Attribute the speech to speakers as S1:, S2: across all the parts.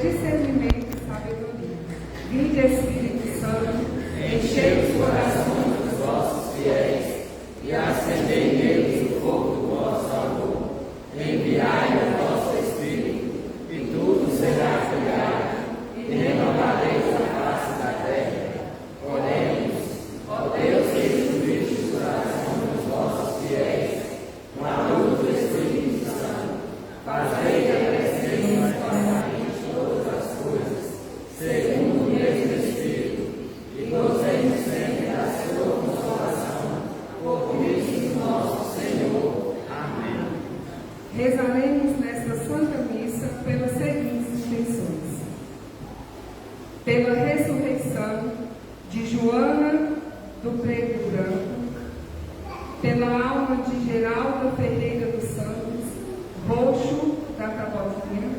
S1: discernimento e sabedoria. Vinde, Espírito Santo, enchei os corações dos vossos fiéis e acendei neles o fogo do vosso amor. Enviai o vosso Espírito, e tudo será criado, e renovareis a face da terra. Oremos, ó Deus, que instruíste o coração dos vossos fiéis, com a luz do Espírito Santo, fazei que apreciemos corretamente todas as coisas, segundo o mesmo Espírito, e gozemos sempre da sua consolação, por Cristo nosso Senhor. Amém. Rezaremos nesta Santa Missa pelas seguintes intenções: pela ressurreição de Joana do Preto Branco, pela alma de Geralda Ferreira dos Santos, Roxo da Taboquinha,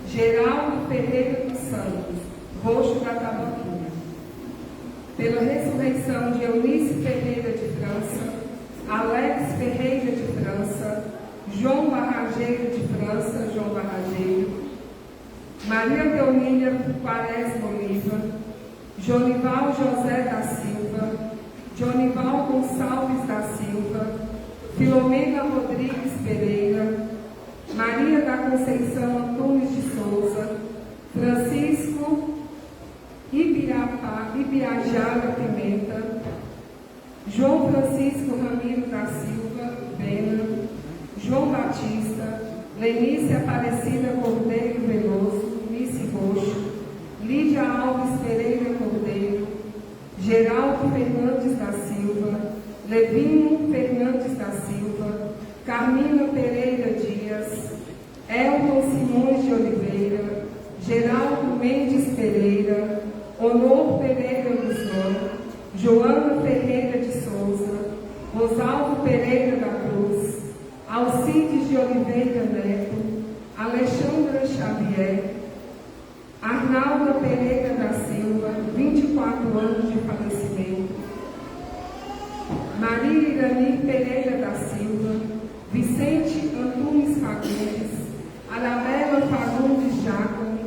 S1: Geraldo Ferreira dos Santos, Roxo da Taboquinha, pela ressurreição de Eunice Ferreira de França, Alex Ferreira de França, João Barrageiro de França, João Barrageiro, Maria Deomínia Quaresma Oliva, Jonival José da Silva, Jonival Gonçalves da Silva, Filomena Rodrigues Pereira, Maria da Conceição Antunes de Souza, Francisco Ibiajara Pimenta, João Francisco Ramiro da Silva Pena, João Batista, Lenice Aparecida Cordeiro Veloso, Nice Roxo, Lídia Alves Pereira Cordeiro, Geraldo Fernandes da Silva, Levinho Fernandes da Silva, Carmina Pereira Dias, Elton Simões de Oliveira, Geraldo Mendes Pereira, Honor Pereira Guzmão, Joana Ferreira de Souza, Rosalvo Pereira da Cruz, Alcides de Oliveira Neto, Alexandra Xavier, Arnalda Pereira da Silva, 24 anos de falecimento, Maria Irani Pereira da Silva, Vicente Antunes Fagundes, Arabella Fagundes Jacome,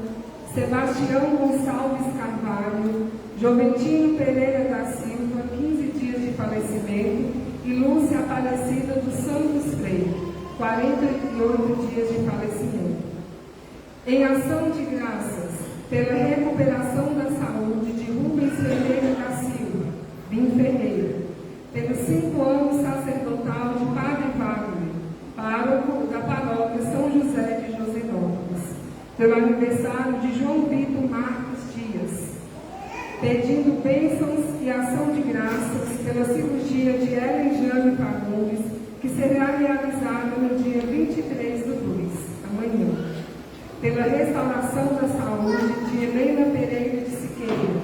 S1: Sebastião Gonçalves Carvalho, Joventino Pereira da Silva, 15 dias de falecimento, e Lúcia Aparecida dos Santos Freire, 48 dias de falecimento. Em ação de graças pela recuperação da saúde de Rubens Ferreira da Silva, Bim Ferreira, pelos 5 anos sacerdotal de Padre Wagner, pároco da paróquia São José de Josenópolis, pelo aniversário de João Vitor Marcos Dias, pedindo bênçãos e ação de graças pela cirurgia de Ellen Jane Fagundes, que será realizada no dia 23 do 2, amanhã, pela restauração da saúde de Helena Pereira de Siqueira,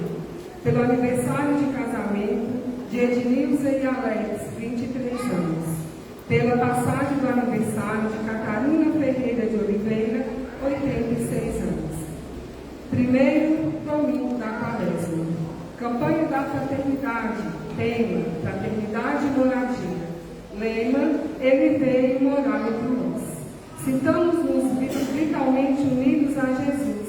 S1: pelo aniversário de casamento de Ednilza e Alex, 23 anos, pela passagem do aniversário de Catarina Ferreira de Oliveira, 86 anos. Primeiro domingo da Quaresma. Campanha da Fraternidade. Tema: Fraternidade e Moradia. Lema: Ele veio morar entre nós. Sintamos-nos vitalmente unidos a Jesus,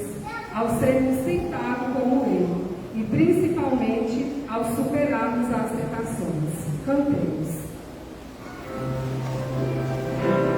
S1: ao sermos tentados como Ele, e principalmente ao superarmos as tentações. Cantemos.
S2: Thank you.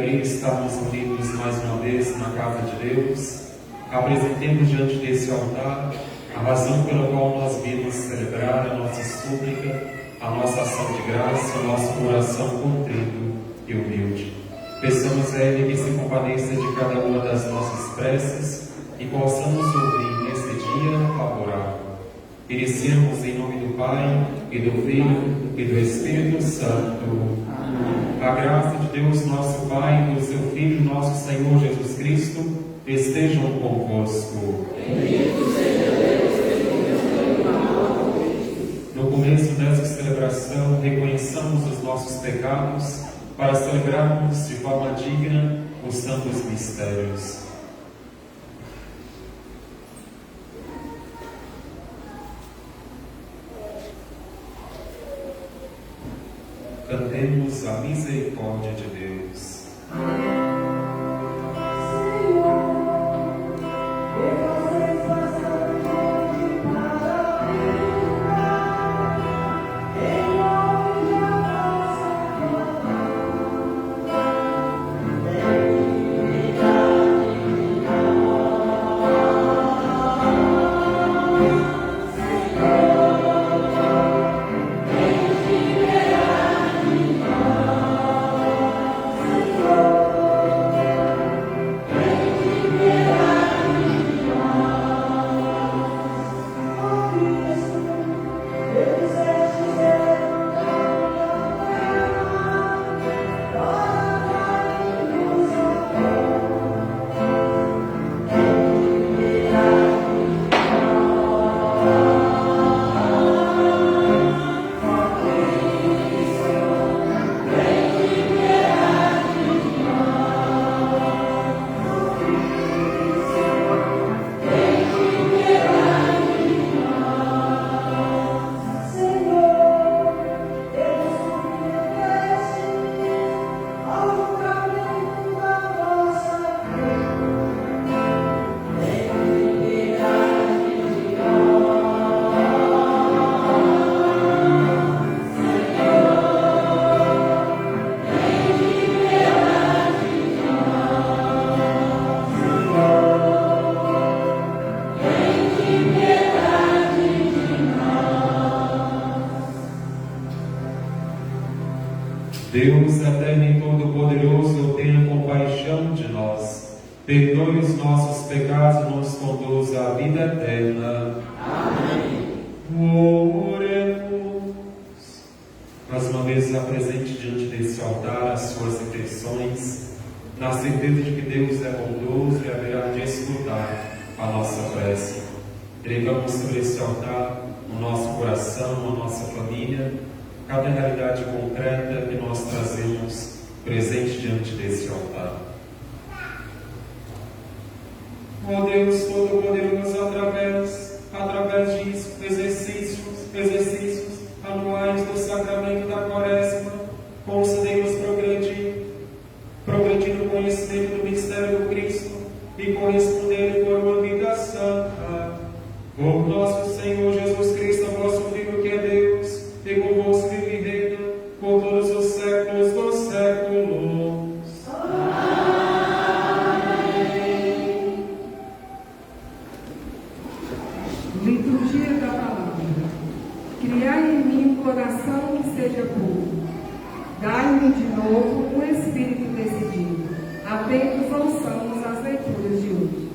S2: alegria de estarmos unidos mais uma vez na casa de Deus, apresentemos diante desse altar a razão pela qual nós viemos celebrar a nossa súplica, a nossa ação de graça, o nosso coração contrito e humilde. Peçamos a Ele que se compadeça de cada uma das nossas preces e possamos ouvir nesse dia favorável. Iniciamos em nome do Pai, e do Filho, e do Espírito Santo. Amém. A graça de Deus, nosso Pai, e do seu Filho, nosso Senhor Jesus Cristo, estejam convosco.
S1: Bendito seja Deus,
S2: no começo desta celebração, reconheçamos os nossos pecados para celebrarmos de forma digna os santos mistérios. Cantemos a misericórdia de Deus. Deus eterno e todo-poderoso, tenha compaixão de nós, perdoe os nossos pecados e nos conduza à vida eterna. Amém. Oremos. Mais uma vez apresente diante desse altar as suas intenções, na certeza de que Deus é bondoso e haverá de escutar a nossa prece. Entregamos sobre esse altar o nosso coração, a nossa família, cada realidade concreta que nós trazemos presente diante desse altar. Ó Deus Todo-Poderoso, através disso, exercícios anuais do sacramento da Quaresma, concedemos progredir no conhecimento do mistério do Cristo e corresponder por uma vida santa. Por nosso Senhor Jesus Cristo, vosso Filho, que é Deus, e convosco vive e reina por todos os séculos dos séculos.
S1: Amém. Liturgia da Palavra. Criai em mim um coração que seja puro. Dai-me de novo um espírito decidido. Atentos ouçamos as leituras de hoje.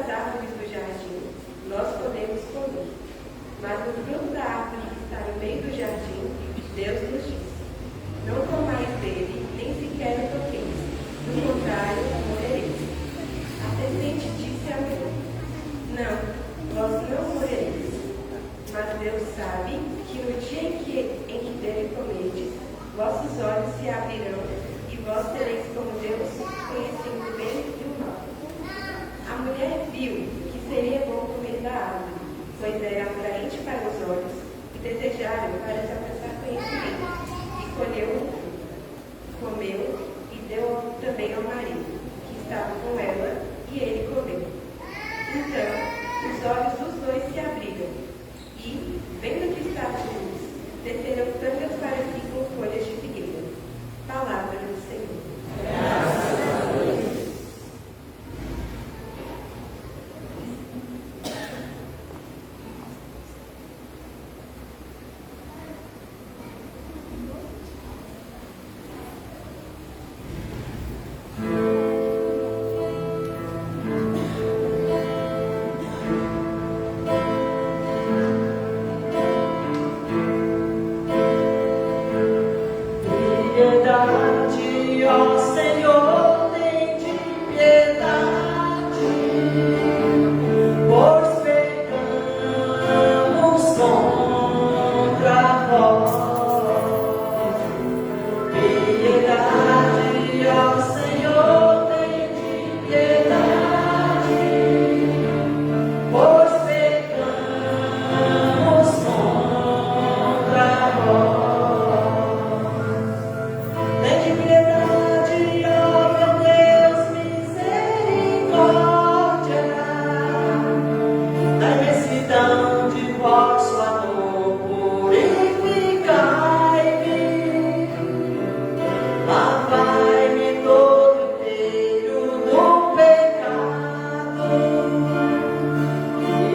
S3: das árvores do jardim nós podemos comer, mas do fruto da árvore que está no meio do jardim, Deus nos disse: não comais dele, nem sequer o toqueis, do contrário, morrereis. A serpente disse à mulher: não, vós não morrereis. Mas Deus sabe que no dia em que dele comerdes, vossos olhos se abrirão e vós sereis como Deus, conhecendo o bem e o mal. A mulher viu que seria bom comer da árvore, pois era atraente para os olhos e desejável para se alcançar conhecimento. E colheu o fruto, comeu e deu também ao marido, que estava com ela, e ele comeu. Então, os olhos dos dois se abriram, e, vendo que estava luz, desceram tangas para si com folhas de figueira. Palavra do Senhor.
S1: Graças a Deus.
S4: Piedade, ó Senhor, tem de piedade, pois pecamos contra vós. Piedade, ó Senhor, tem de piedade, pois pecamos contra vós.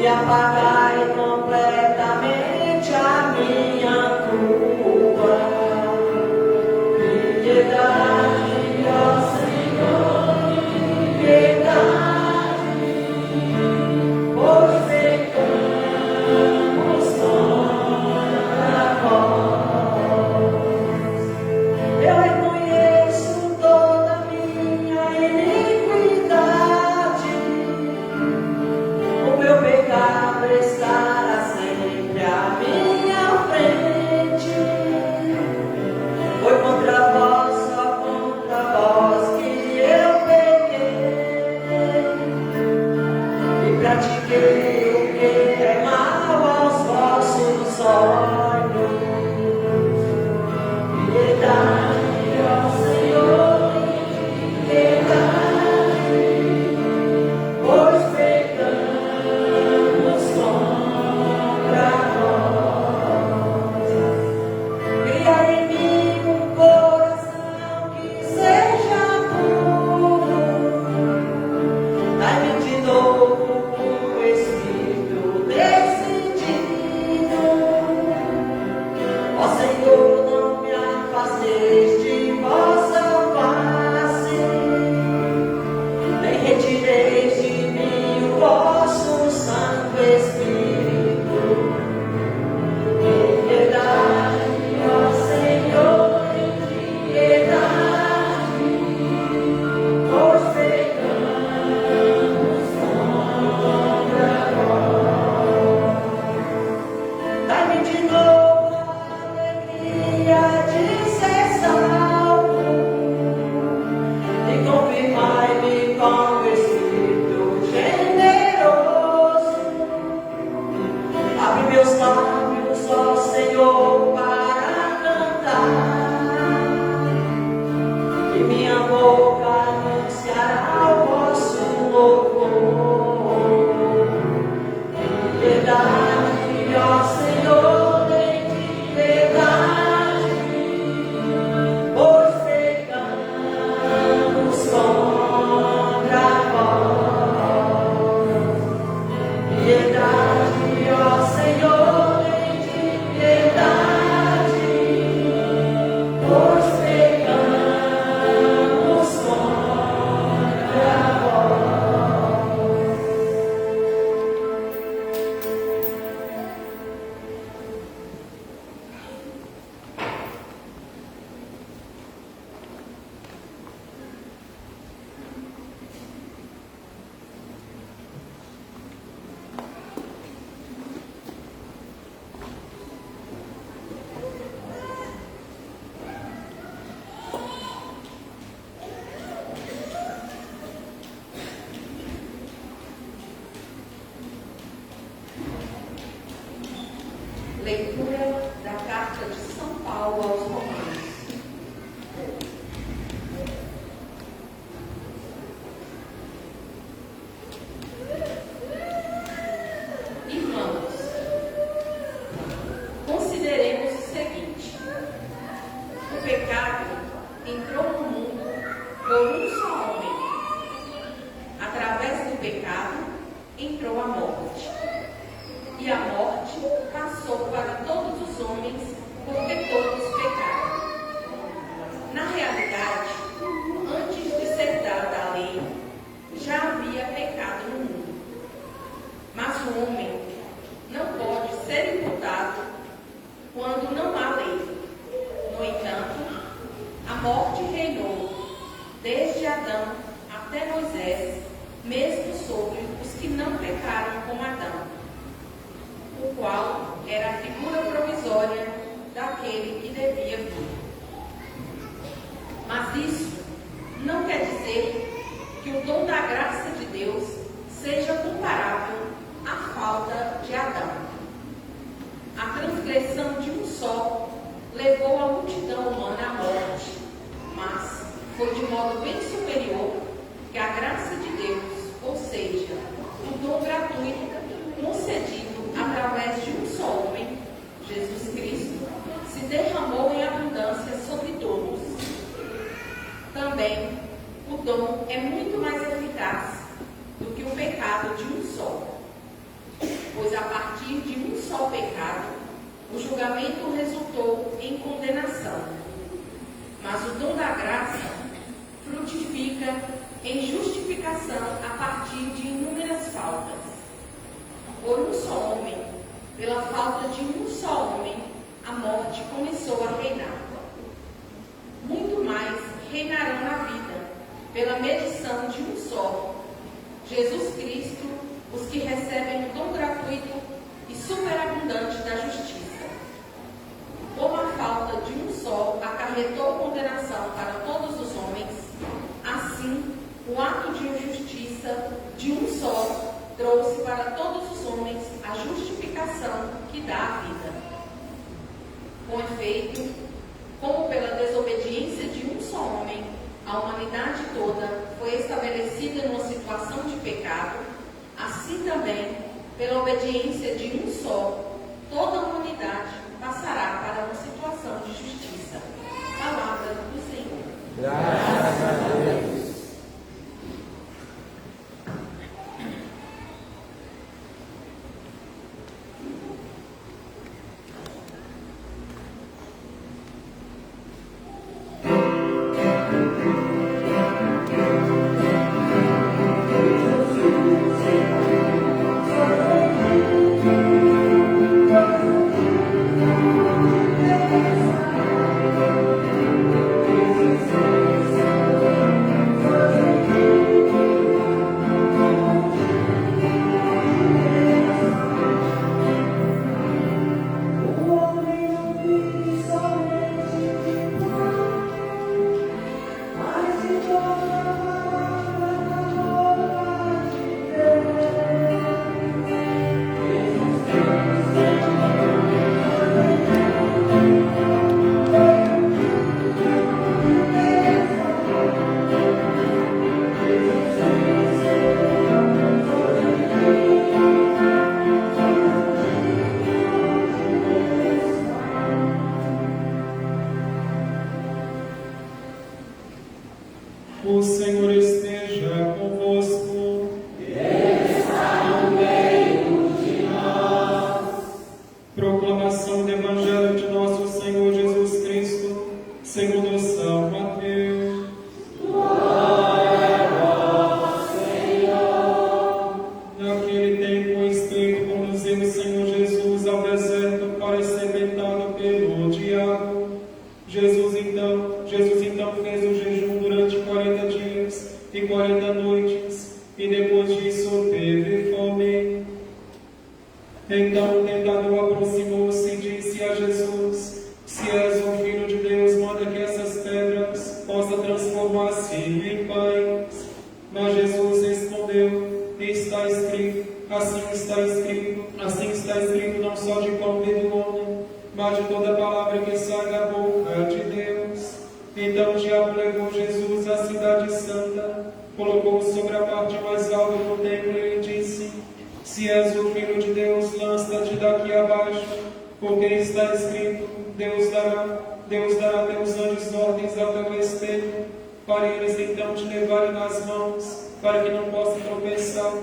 S4: Apagai completamente a minha culpa. Piedade, ó Senhor, piedade, pois pecamos contra vós. Eu reconheço toda a minha iniquidade. O meu pecado estará sempre à minha frente. Foi contra vós, só contra vós que eu pequei e pratiquei o que é mal aos vossos olhos. Piedade, ó Senhor, piedade, pois pecamos contra vós. Cria em mim um coração que seja puro, dai-me de novo um espírito decidido. Leitura da carta de São Paulo aos Romanos. Irmãos, consideremos o seguinte: o pecado entrou no mundo por um só homem. Através do pecado entrou a morte. E a morte passou para todos os homens, porque todos pecaram. Na realidade, antes de ser dada a lei, já havia pecado no mundo. Mas o homem não pode ser imputado quando não há lei. No entanto, a morte reinou desde Adão até Moisés, mesmo sobre os que não pecaram como Adão, o qual era a figura provisória daquele que devia vir. Mas isso não quer dizer que o dom da graça de Deus seja comparável à falta de Adão. A transgressão de um só levou a multidão humana à morte, mas foi de modo bem superior que a graça de Deus, ou seja, o dom gratuito concedido através de um só homem, Jesus Cristo, se derramou em abundância sobre todos. Também, o dom é muito mais eficaz do que o pecado de um só, pois a partir de um só pecado, o julgamento resultou em condenação. Mas o dom da graça frutifica em justificação a partir de inúmeras faltas. Por um só homem, pela falta de um só homem, a morte começou a reinar. Muito mais reinarão na vida, pela medição de um só, Jesus Cristo, os que recebem o dom gratuito e superabundante da justiça. Como a falta de um só acarretou condenação para todos os homens, assim o ato de injustiça de um só trouxe para todos os homens a justificação que dá a vida. Com efeito, como pela desobediência de um só homem, a humanidade toda foi estabelecida numa situação de pecado, assim também, pela obediência de um só, toda a humanidade passará para uma situação de justiça. Palavra do Senhor.
S1: Graças a Deus.
S2: O Senhor esteja convosco.
S1: Ele está no meio de nós.
S2: Proclamação do Evangelho de nosso Senhor Jesus Cristo, segundo São Mateus.
S1: Glória a vós, Senhor.
S2: Naquele tempo, o Espírito conduziu o Senhor Jesus ao deserto para ser tentado pelo diabo. Jesus então fez o jejum durante 40 dias e 40 noites, e depois disso teve fome. Então o tentador aproximou-se e disse a Jesus: Se és o Filho de Deus, manda que essas pedras possam transformar-se em pães. Mas Jesus respondeu: Está escrito, assim está escrito, não só de pão vive o homem, guarde toda palavra que sai da boca de Deus. Então o diabo levou Jesus à cidade santa, colocou-o sobre a parte mais alta do templo e lhe disse: se és o Filho de Deus, lança-te daqui abaixo, porque está escrito: Deus dará a teus anjos ordens ao teu respeito, para eles então te levarem nas mãos, para que não possa tropeçar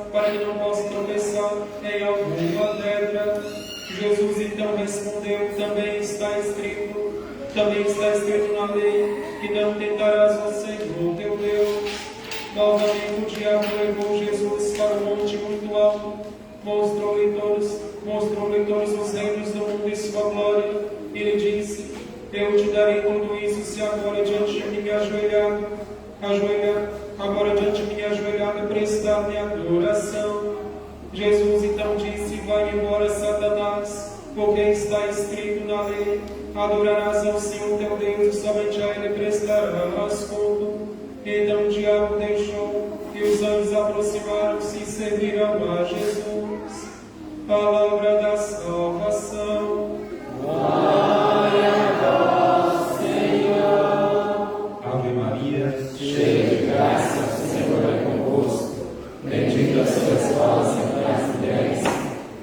S2: em alguma pedra. Jesus então respondeu: também está escrito na lei, que não tentarás o Senhor teu Deus. Novamente o diabo levou Jesus para um monte muito alto, mostrou-lhe todos os reinos do mundo e sua glória, e lhe disse: eu te darei tudo isso se agora diante de mim ajoelhado prestar-me adoração. Jesus então disse: vai embora, Satanás, porque está escrito na lei: adorarás ao Senhor teu Deus e somente a Ele prestarás culto. Então o diabo deixou, e os anjos aproximaram-se e serviram a Jesus. Palavra da salvação.
S1: Glória a vós, Senhor.
S2: Ave Maria,
S1: cheia de graça, o Senhor é convosco. Bendita sois vós entre as mulheres,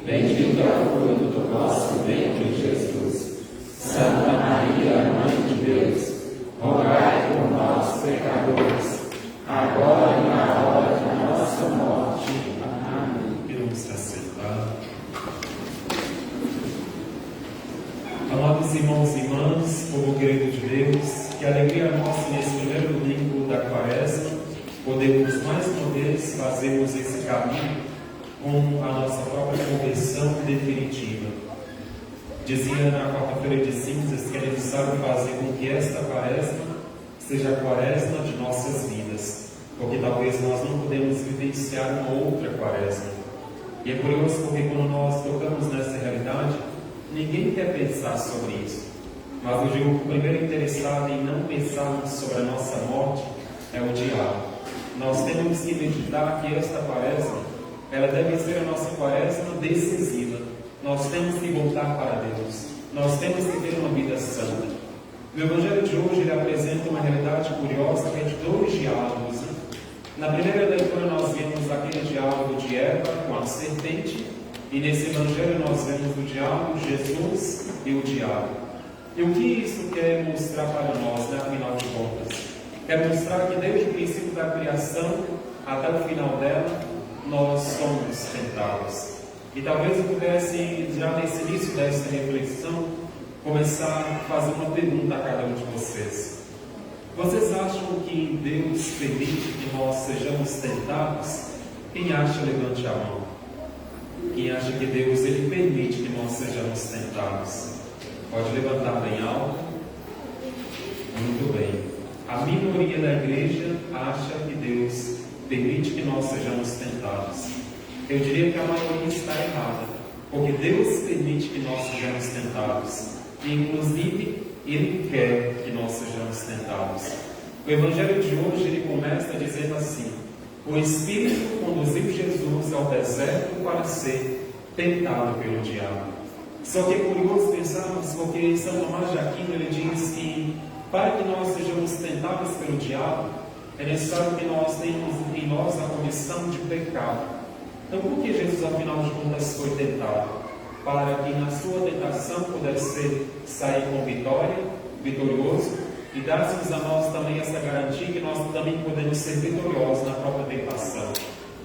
S1: bendito é o fruto do vosso ventre, Jesus. Santa Maria, Mãe de Deus, rogai por nós, pecadores, agora e na hora da nossa morte. Amém.
S2: vamos se assentar. Amados irmãos e irmãs, povo querido de Deus, que alegria nossa nesse primeiro domingo da Quaresma, podemos mais uma vez fazermos esse caminho com a nossa própria conversão definitiva. Dizia na quarta-feira de cinzas que é necessário fazer com que esta Quaresma seja a Quaresma de nossas vidas, porque talvez nós não podemos vivenciar uma outra Quaresma. E é curioso porque quando nós tocamos nessa realidade, ninguém quer pensar sobre isso. Mas eu digo que o primeiro interessado em não pensarmos sobre a nossa morte é o diabo. Nós temos que meditar que esta Quaresma, ela deve ser a nossa Quaresma decisiva. Nós temos que voltar para Deus. Nós temos que ter uma vida santa. O Evangelho de hoje ele apresenta uma realidade curiosa que é de dois diálogos. Na primeira leitura nós vemos aquele diálogo de Eva com a serpente, e nesse Evangelho nós vemos o diálogo Jesus e o diabo. E o que isso quer mostrar para nós, né, afinal de contas? Quer mostrar que desde o princípio da criação até o final dela, nós somos tentados. E talvez eu pudesse, já nesse início dessa reflexão, começar a fazer uma pergunta a cada um de vocês. Vocês acham que Deus permite que nós sejamos tentados? Quem acha, levante a mão. Quem acha que Deus ele permite que nós sejamos tentados? Pode levantar bem alto. Muito bem. A minoria da igreja acha que Deus permite que nós sejamos tentados. Eu diria que a maioria está errada, porque Deus permite que nós sejamos tentados. E, inclusive, Ele quer que nós sejamos tentados. O Evangelho de hoje ele começa dizendo assim: o Espírito conduziu Jesus ao deserto para ser tentado pelo diabo. Só que é curioso pensarmos, porque São Tomás de Aquino ele diz que para que nós sejamos tentados pelo diabo, é necessário que nós tenhamos em nós a condição de pecado. Então, por que Jesus, afinal de contas, foi tentado? Para que na sua tentação pudesse sair com vitorioso, e dar-nos a nós também essa garantia que nós também podemos ser vitoriosos na própria tentação.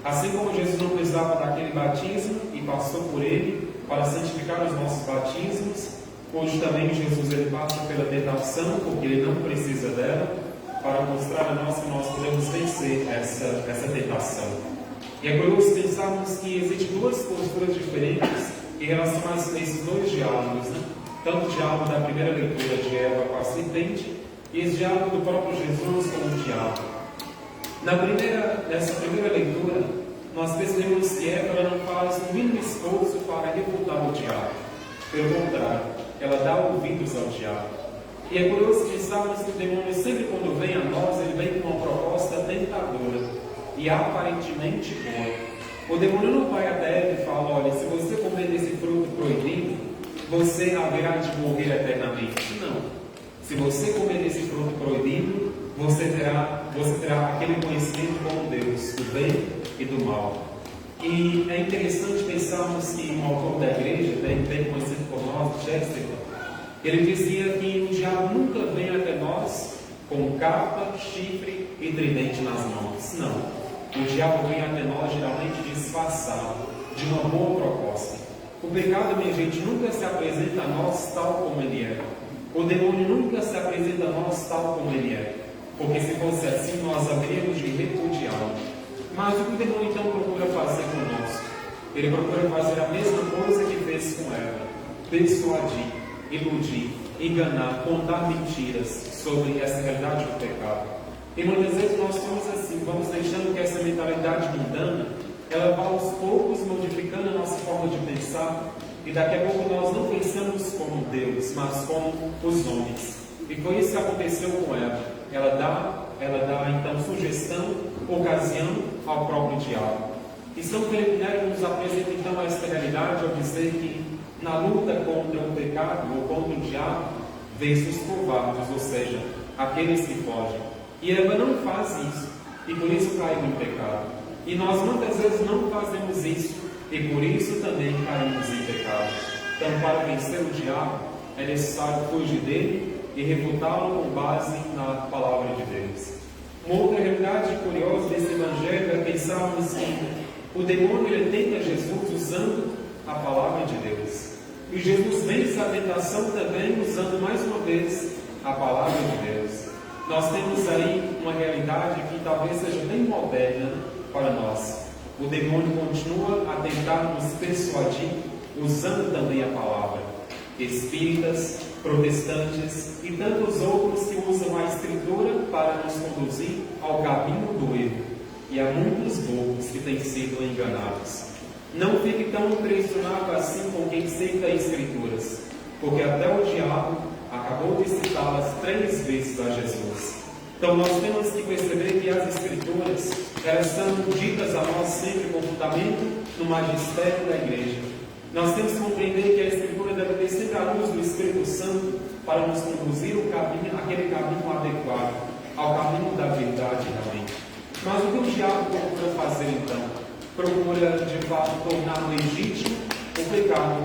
S2: Assim como Jesus não precisava daquele batismo e passou por ele para santificar os nossos batismos, hoje também Jesus ele passa pela tentação, porque ele não precisa dela, para mostrar a nós que nós podemos vencer essa tentação. E é curioso pensarmos que existem duas posturas diferentes em relação a esses dois diálogos, né? Tanto o diálogo da primeira leitura de Eva com a serpente, e esse diálogo do próprio Jesus com o diabo. Nessa primeira leitura, nós percebemos que Eva não faz o mínimo esforço para refutar o diabo. Pelo contrário, ela dá ouvidos ao diabo. E é curioso pensarmos que o demônio sempre quando vem a nós, ele vem com uma proposta tentadora e aparentemente boa. O demônio não vai até Eva e fala: olha, se você comer desse fruto proibido, você haverá de morrer Se você comer esse fruto proibido, você terá aquele conhecimento como Deus, do bem e do mal. E é interessante pensarmos que um autor da igreja, bem conhecido por nós, Chesterton, ele dizia que o diabo nunca vem até nós com capa, chifre e tridente nas mãos. Não. O diabo vem até nós geralmente disfarçado, de uma boa proposta. O pecado, minha gente, nunca se apresenta a nós tal como ele é. O demônio nunca se apresenta a nós tal como ele é. Porque se fosse assim, nós haveríamos de repudiá-lo. Mas o que o demônio então procura fazer conosco? Ele procura fazer a mesma coisa que fez com Eva: persuadir, iludir, enganar, contar mentiras sobre essa realidade do pecado. E muitas vezes nós somos assim, vamos deixando que essa mentalidade mundana, ela vá aos poucos modificando a nossa forma de pensar, e daqui a pouco nós não pensamos como Deus, mas como os homens. E foi isso que aconteceu com Eva. Ela dá então sugestão, ocasião ao próprio diabo. E São Felipe Neri nos apresenta então esta realidade ao dizer que na luta contra o pecado ou contra o diabo, vence os covardes, ou seja, aqueles que fogem. E Eva não faz isso, e por isso caiu em pecado. E nós muitas vezes não fazemos isso, e por isso também caímos em pecado. Então, para vencer o diabo, é necessário fugir dele e refutá-lo com base na palavra de Deus. Uma outra realidade curiosa desse evangelho é pensarmos que o demônio ele tenta Jesus usando a palavra de Deus. E Jesus vence a tentação também usando mais uma vez a palavra de Deus. Nós temos aí uma realidade que talvez seja bem moderna para nós. O demônio continua a tentar nos persuadir usando também a palavra. Espíritas, protestantes e tantos outros que usam a Escritura para nos conduzir ao caminho do erro. E há muitos bobos que têm sido enganados. Não fique tão impressionado assim com quem cita Escrituras, porque até o diabo acabou de citá-las 3 vezes a Jesus. Então nós temos que perceber que as Escrituras, elas são ditas a nós sempre com fundamento no magistério da igreja. Nós temos que compreender que a Escritura deve ter sempre a luz do Espírito Santo para nos conduzir o caminho, aquele caminho adequado, ao caminho da verdade realmente. Mas o que o diabo procura fazer então? Procura de fato tornar legítimo o pecado,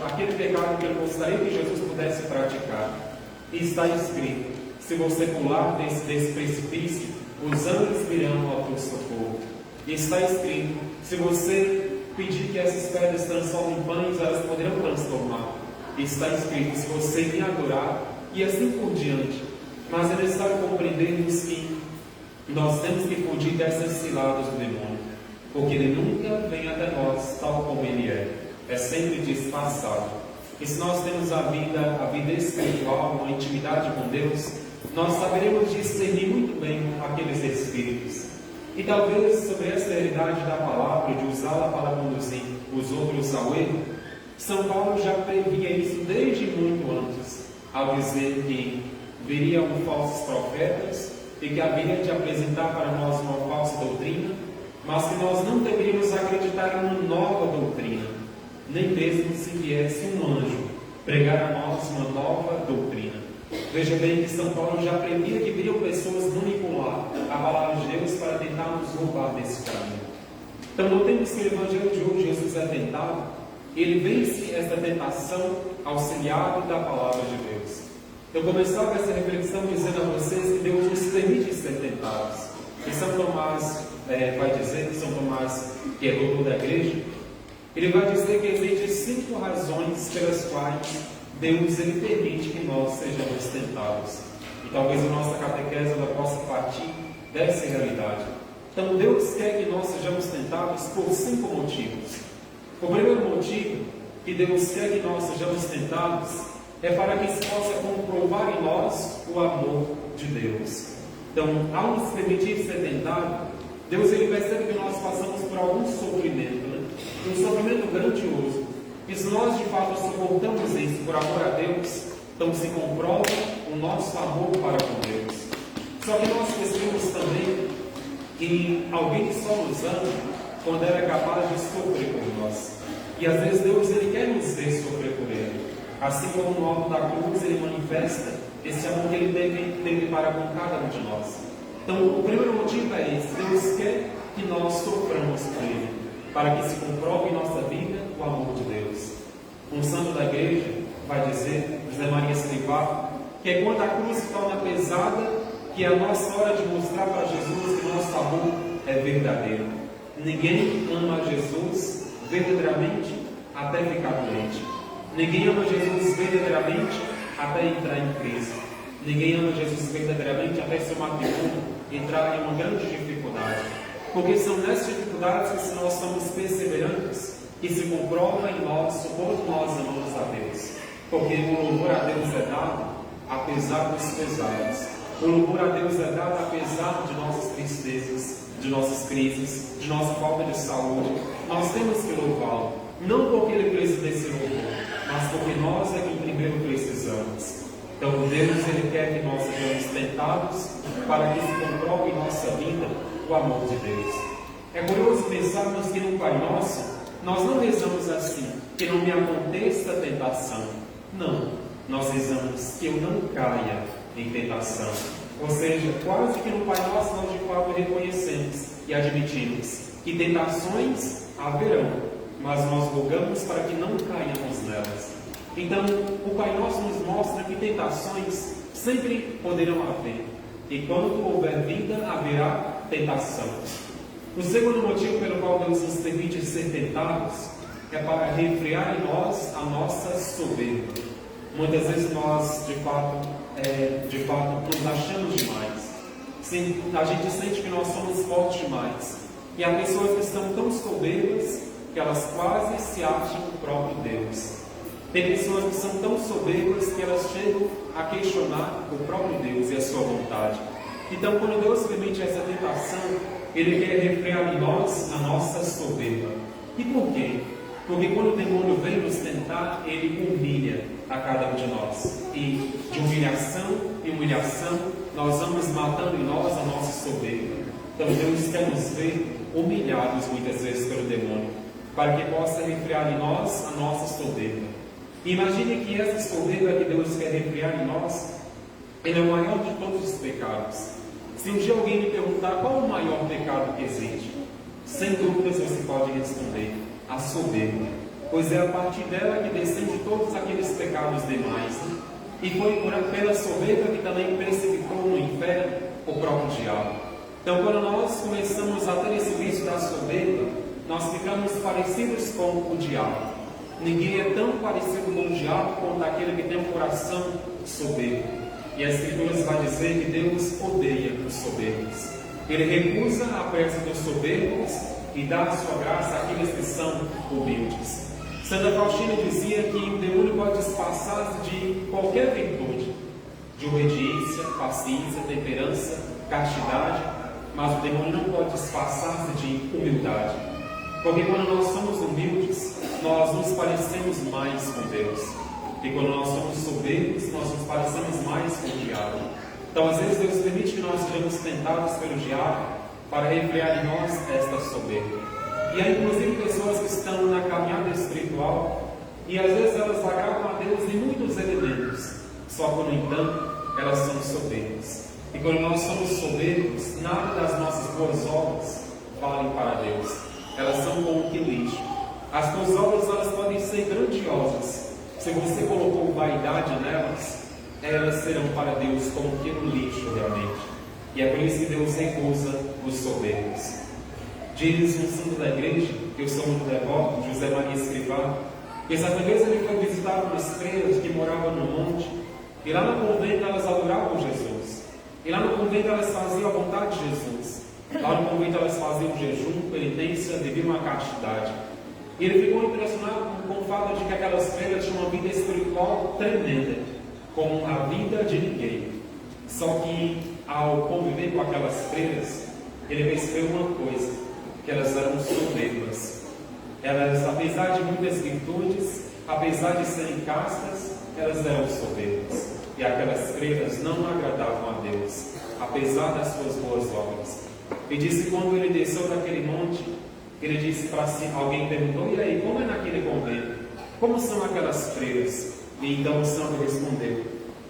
S2: aquele pecado que ele gostaria que Jesus pudesse praticar. E está escrito: se você pular desse precipício, os anjos virão ao teu socorro. E está escrito: se você pedir que essas pedras transformem em pães, elas poderão transformar. E está escrito: se você me adorar, e assim por diante. Mas é necessário compreendermos que nós temos que fugir dessas ciladas do demônio, porque ele nunca vem até nós tal como ele é sempre disfarçado. E se nós temos a vida espiritual, uma intimidade com Deus, nós saberemos discernir muito bem aqueles espíritos. E talvez sobre essa realidade da palavra, de usá-la para conduzir os outros ao erro, São Paulo já previa isso desde muito antes, ao dizer que viriam falsos profetas e que haveria de apresentar para nós uma falsa doutrina, mas que nós não deveríamos acreditar em uma nova doutrina, nem mesmo se viesse um anjo pregar a nós uma nova doutrina. Veja bem que São Paulo já previa que viriam pessoas manipular a palavra de Deus para tentar nos roubar desse caminho. Então notemos que o Evangelho de hoje, Jesus é tentado, ele vence esta tentação auxiliado da palavra de Deus. Eu começava essa reflexão dizendo a vocês que Deus nos permite ser tentados. E São Tomás vai dizer, São Tomás, que é doutor da igreja, ele vai dizer que existem 5 razões pelas quais Deus ele permite que nós sejamos tentados. E talvez a nossa catequese ela possa partir dessa realidade. Então Deus quer que nós sejamos tentados por 5 motivos. O primeiro motivo que Deus quer que nós sejamos tentados é para que se possa comprovar em nós o amor de Deus. Então, ao nos permitir ser tentado, Deus ele percebe que nós passamos por algum sofrimento, um sofrimento grandioso. E se nós de fato suportamos isso por amor a Deus, então se comprova o nosso amor para com Deus. Só que nós percebemos também que alguém só nos ama quando ela é capaz de sofrer por nós. E às vezes Deus ele quer nos ver sofrer por Ele. Assim como no alto da cruz Ele manifesta esse amor que Ele teve para com cada um de nós. Então, o primeiro motivo é esse: Deus quer que nós soframos por Ele, para que se comprove em nossa vida o amor de Deus. Um santo da igreja vai dizer, José Maria Escrivá, que é quando a cruz se torna pesada, que é a nossa hora de mostrar para Jesus que nosso amor é verdadeiro. Ninguém ama Jesus verdadeiramente até ficar doente. Ninguém ama Jesus verdadeiramente até entrar em crise. Ninguém ama Jesus verdadeiramente até seu matrimônio entrar em uma grande dificuldade. Porque são nessas dificuldades que, se nós somos perseverantes, que se comprova em nós o quanto nós amamos a Deus. Porque o louvor a Deus é dado apesar dos pesares. O louvor a Deus é dado apesar de nossas tristezas, de nossas crises, de nossa falta de saúde. Nós temos que louvá-lo, não porque Ele precisa desse louvor, mas porque nós é que primeiro precisamos. Então Deus, Ele quer que nós sejamos tentados para que se comprove em nossa vida o amor de Deus. É curioso pensarmos que no Pai Nosso nós não rezamos assim: que não me aconteça tentação. Não, nós rezamos que eu não caia em tentação. Ou seja, quase que no Pai Nosso nós de fato reconhecemos e admitimos que tentações haverão, mas nós rogamos para que não caiamos nelas. Então, o Pai Nosso nos mostra que tentações sempre poderão haver, e quando houver vida, haverá tentação. O segundo motivo pelo qual Deus nos permite ser tentados é para refrear em nós a nossa soberba. Muitas vezes nós, de fato, nos achamos demais. Sim, a gente sente que nós somos fortes demais. E há pessoas que estão tão soberbas que elas quase se acham o próprio Deus. Tem pessoas que são tão soberbas que elas chegam a questionar o próprio Deus e a sua vontade. Então, quando Deus permite essa tentação, Ele quer refrear em nós a nossa soberba. E por quê? Porque quando o demônio vem nos tentar, ele humilha a cada um de nós. E de humilhação em humilhação, nós vamos matando em nós a nossa soberba. Então Deus quer nos ver humilhados muitas vezes pelo demônio, para que possa refrear em nós a nossa soberba. E imagine que essa soberba que Deus quer refrear em nós, ele é o maior de todos os pecados. Se um dia alguém me perguntar qual o maior pecado que existe, sem dúvidas você pode responder: a soberba, pois é a partir dela que descende todos aqueles pecados demais. E foi pela soberba que também precipitou no inferno o próprio diabo. Então, quando nós começamos a ter esse vício da soberba, nós ficamos parecidos com o diabo. Ninguém é tão parecido com o diabo quanto aquele que tem um coração soberbo. E a Escritura vai dizer que Deus odeia os soberbos. Ele recusa a presença dos soberbos e dá a sua graça àqueles que são humildes. Santa Faustina dizia que o demônio pode disfarçar-se de qualquer virtude, de obediência, paciência, temperança, castidade, mas o demônio não pode disfarçar-se de humildade. Porque quando nós somos humildes, nós nos parecemos mais com Deus. E quando nós somos soberbos, nós nos parecemos mais com o diabo. Então, às vezes, Deus permite que nós sejamos tentados pelo diabo para refrear em nós esta soberba. E há, inclusive, pessoas que estão na caminhada espiritual e, às vezes, elas agradam a Deus em muitos elementos. Só que, no entanto, elas são soberbas. E quando nós somos soberbos, nada das nossas boas obras valem para Deus. Elas são como que lixo. As boas obras, elas podem ser grandiosas. Se você colocou vaidade nelas, elas serão para Deus como que um lixo realmente. E é por isso que Deus recusa os soberbos. Diz um santo da igreja, que eu sou muito devoto, José Maria Escrivá, que certa vez ele foi visitar umas freiras que moravam no monte, e lá no convento elas adoravam Jesus. E lá no convento elas faziam a vontade de Jesus. Lá no convento elas faziam jejum, penitência, viviam a castidade. E ele ficou impressionado com o fato de que aquelas freiras tinham uma vida espiritual tremenda, como a vida de ninguém. Só que, ao conviver com aquelas freiras, ele percebeu uma coisa, que elas eram soberbas. Elas, apesar de muitas virtudes, apesar de serem castas, elas eram soberbas. E aquelas freiras não agradavam a Deus, apesar das suas boas obras. E disse que quando ele desceu daquele monte, ele disse para si, alguém perguntou: e aí, como é naquele convento? Como são aquelas freiras? E então o santo respondeu: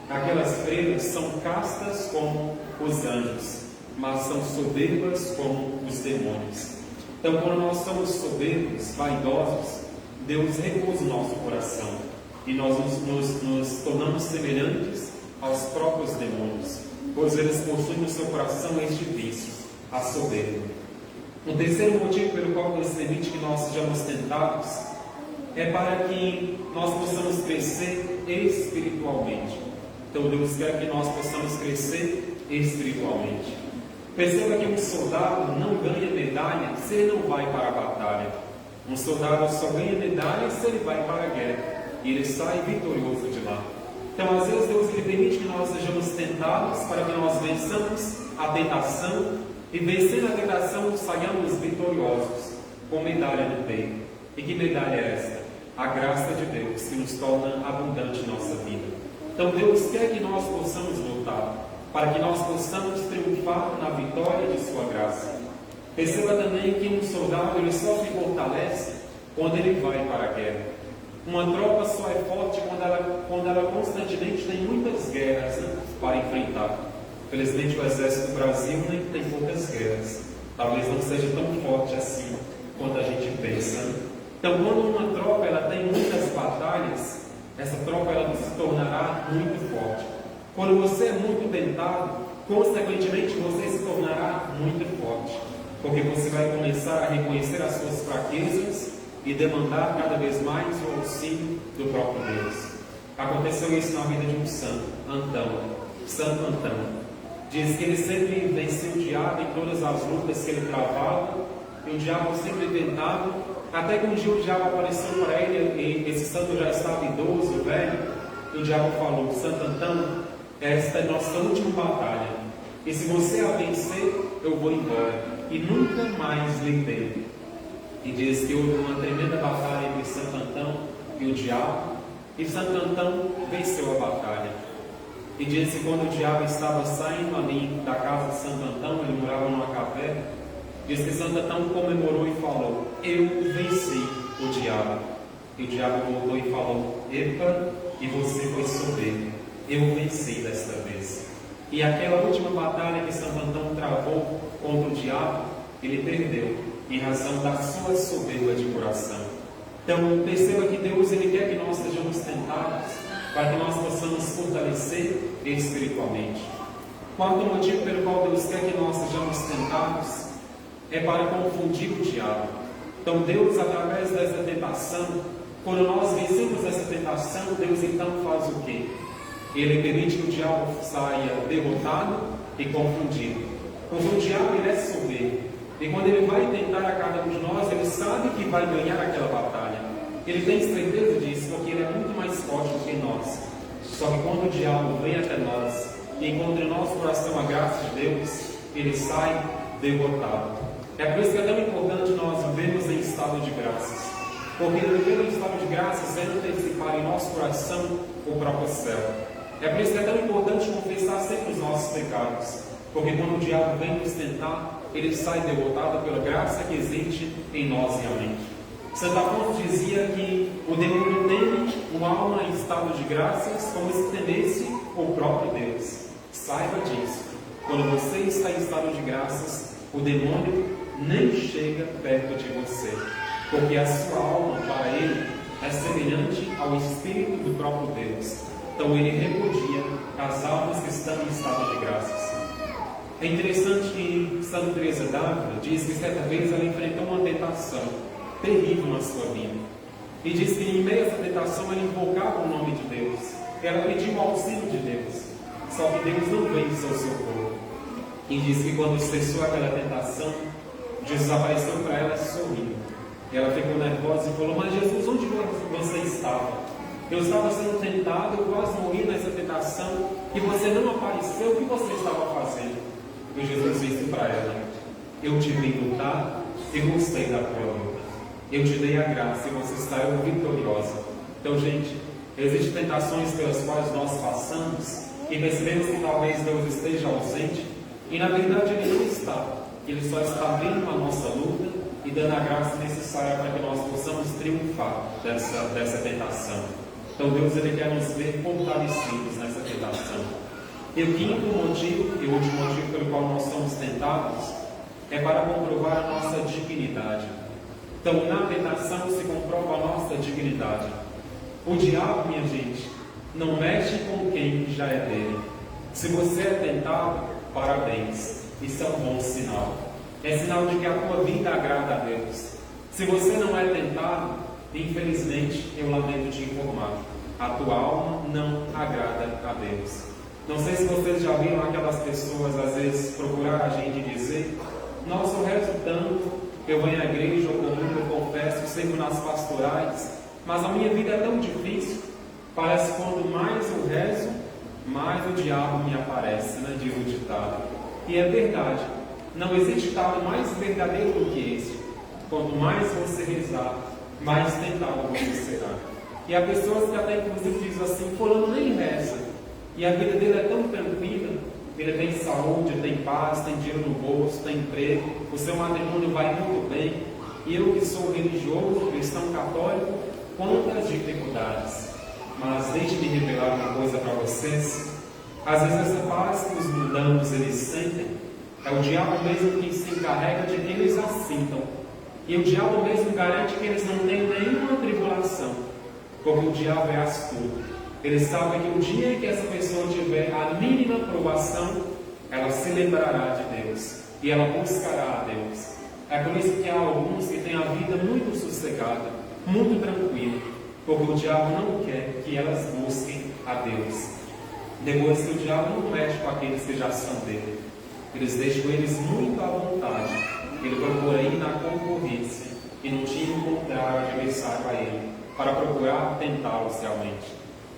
S2: Aquelas freiras são castas como os anjos, mas são soberbas como os demônios. Então, quando nós somos soberbos, vaidosos, Deus recusa o nosso coração e nós nos tornamos semelhantes aos próprios demônios, pois eles possuem no seu coração este vício, a soberba. O terceiro motivo pelo qual Deus permite que nós sejamos tentados é para que nós possamos crescer espiritualmente. Então Deus quer que nós possamos crescer espiritualmente. Perceba que um soldado não ganha medalha se ele não vai para a batalha. Um soldado só ganha medalha se ele vai para a guerra e ele sai vitorioso de lá. Então, às vezes, Deus permite que nós sejamos tentados para que nós vençamos a tentação e, vencendo a tentação, saiamos vitoriosos, com medalha no peito. E que medalha é esta? A graça de Deus, que nos torna abundante em nossa vida. Então, Deus quer que nós possamos lutar, para que nós possamos triunfar na vitória de sua graça. Perceba também que um soldado ele só se fortalece quando ele vai para a guerra. Uma tropa só é forte quando ela constantemente tem muitas guerras, né, para enfrentar. Felizmente o exército do Brasil nem tem poucas guerras. Talvez não seja tão forte assim quanto a gente pensa. Então, quando uma tropa ela tem muitas batalhas, essa tropa ela se tornará muito forte. Quando você é muito tentado, consequentemente você se tornará muito forte, porque você vai começar a reconhecer as suas fraquezas e demandar cada vez mais o auxílio do próprio Deus. Aconteceu isso na vida de um santo, Antão, Santo Antão. Diz que ele sempre vencia o diabo em todas as lutas que ele travava, e o diabo sempre tentava, até que um dia o diabo apareceu para ele, e esse santo já estava idoso, velho, e o diabo falou: Santo Antão, esta é a nossa última batalha, e se você a vencer, eu vou embora, e nunca mais lhe vejo. E diz que houve uma tremenda batalha entre Santo Antão e o diabo, e Santo Antão venceu a batalha. E diz que quando o diabo estava saindo ali da casa de Santo Antão, ele morava numa caverna, diz que Santo Antão comemorou e falou: eu venci o diabo. E o diabo voltou e falou: epa, e você foi soberbo, eu venci desta vez. E aquela última batalha que Santo Antão travou contra o diabo, ele perdeu, em razão da sua soberba de coração. Então perceba que Deus ele quer que nós sejamos tentados, para que nós possamos fortalecer espiritualmente. Quarto motivo pelo qual Deus quer que nós sejamos tentados é para confundir o diabo. Então Deus, através dessa tentação, quando nós vencemos essa tentação, Deus então faz o quê? Ele permite que o diabo saia derrotado e confundido. Porque o diabo ele é soberbo. E quando ele vai tentar a cada um de nós, ele sabe que vai ganhar aquela batalha. Ele tem certeza disso, porque ele é muito mais forte do que nós. Só que quando o diabo vem até nós e encontra em nosso coração a graça de Deus, ele sai derrotado. É por isso que é tão importante nós vivermos em estado de graças. Porque viver em estado de graças é antecipar em nosso coração o próprio céu. É por isso que é tão importante confessar sempre os nossos pecados. Porque quando o diabo vem nos tentar, ele sai derrotado pela graça que existe em nós realmente. Santo Afonso dizia que o demônio teme uma alma em estado de graças como se temesse o próprio Deus. Saiba disso. Quando você está em estado de graças, o demônio nem chega perto de você. Porque a sua alma, para ele, é semelhante ao Espírito do próprio Deus. Então ele repudia as almas que estão em estado de graças. É interessante que Santa Teresa d'Ávila diz que certa vez ela enfrentou uma tentação terrível na sua vida. E diz que em meio a essa tentação ela invocava o nome de Deus. Ela pediu o auxílio de Deus. Só que Deus não veio em seu socorro. E diz que quando cessou aquela tentação, Jesus apareceu para ela sorrindo. Ela ficou nervosa e falou: mas Jesus, onde você estava? Eu estava sendo tentado, eu quase morri nessa tentação, e você não apareceu, o que você estava fazendo? E Jesus disse para ela: eu te vi lutar e gostei da tua luta. Eu te dei a graça e você saiu vitoriosa. Então, gente, existem tentações pelas quais nós passamos e percebemos que talvez Deus esteja ausente, e na verdade Ele não está. Ele só está vendo a nossa luta e dando a graça necessária para que nós possamos triunfar dessa tentação. Então Deus ele quer nos ver fortalecidos nessa tentação. E o quinto motivo, e o último motivo pelo qual nós somos tentados, é para comprovar a nossa dignidade. Então, na tentação se comprova a nossa dignidade. O diabo, minha gente, não mexe com quem já é dele. Se você é tentado, parabéns. Isso é um bom sinal. É sinal de que a tua vida agrada a Deus. Se você não é tentado, infelizmente, eu lamento te informar, a tua alma não agrada a Deus. Não sei se vocês já viram aquelas pessoas, às vezes, procurar a gente e dizer: nossa, eu rezo tanto, eu venho à igreja, eu comungo, eu confesso, sempre nas pastorais, mas a minha vida é tão difícil. Parece que quanto mais eu rezo, mais o diabo me aparece, né? Diz o ditado. E é verdade. Não existe ditado mais verdadeiro do que esse. Quanto mais você rezar, mais tentado você será. E há pessoas que até inclusive dizem assim: fulano nem reza, e a vida dele é tão tranquila, ele tem saúde, tem paz, tem dinheiro no bolso, tem emprego, o seu matrimônio vai muito bem, e eu que sou religioso, cristão católico, quantas dificuldades. Mas deixe-me revelar uma coisa para vocês: às vezes essa paz que os mundanos eles sentem, é o diabo mesmo que se encarrega de que eles a sintam. E o diabo mesmo garante que eles não têm nenhuma tribulação, porque o diabo é astuto. Ele sabe que o dia em que essa pessoa tiver a mínima provação, ela se lembrará de Deus e ela buscará a Deus. É por isso que há alguns que têm a vida muito sossegada, muito tranquila, porque o diabo não quer que elas busquem a Deus. Depois que o diabo não mexe com aqueles que já são dele, eles deixam eles muito à vontade. Ele procura ir na concorrência e não tinha encontrar adversário a ele, para procurar tentá-los realmente.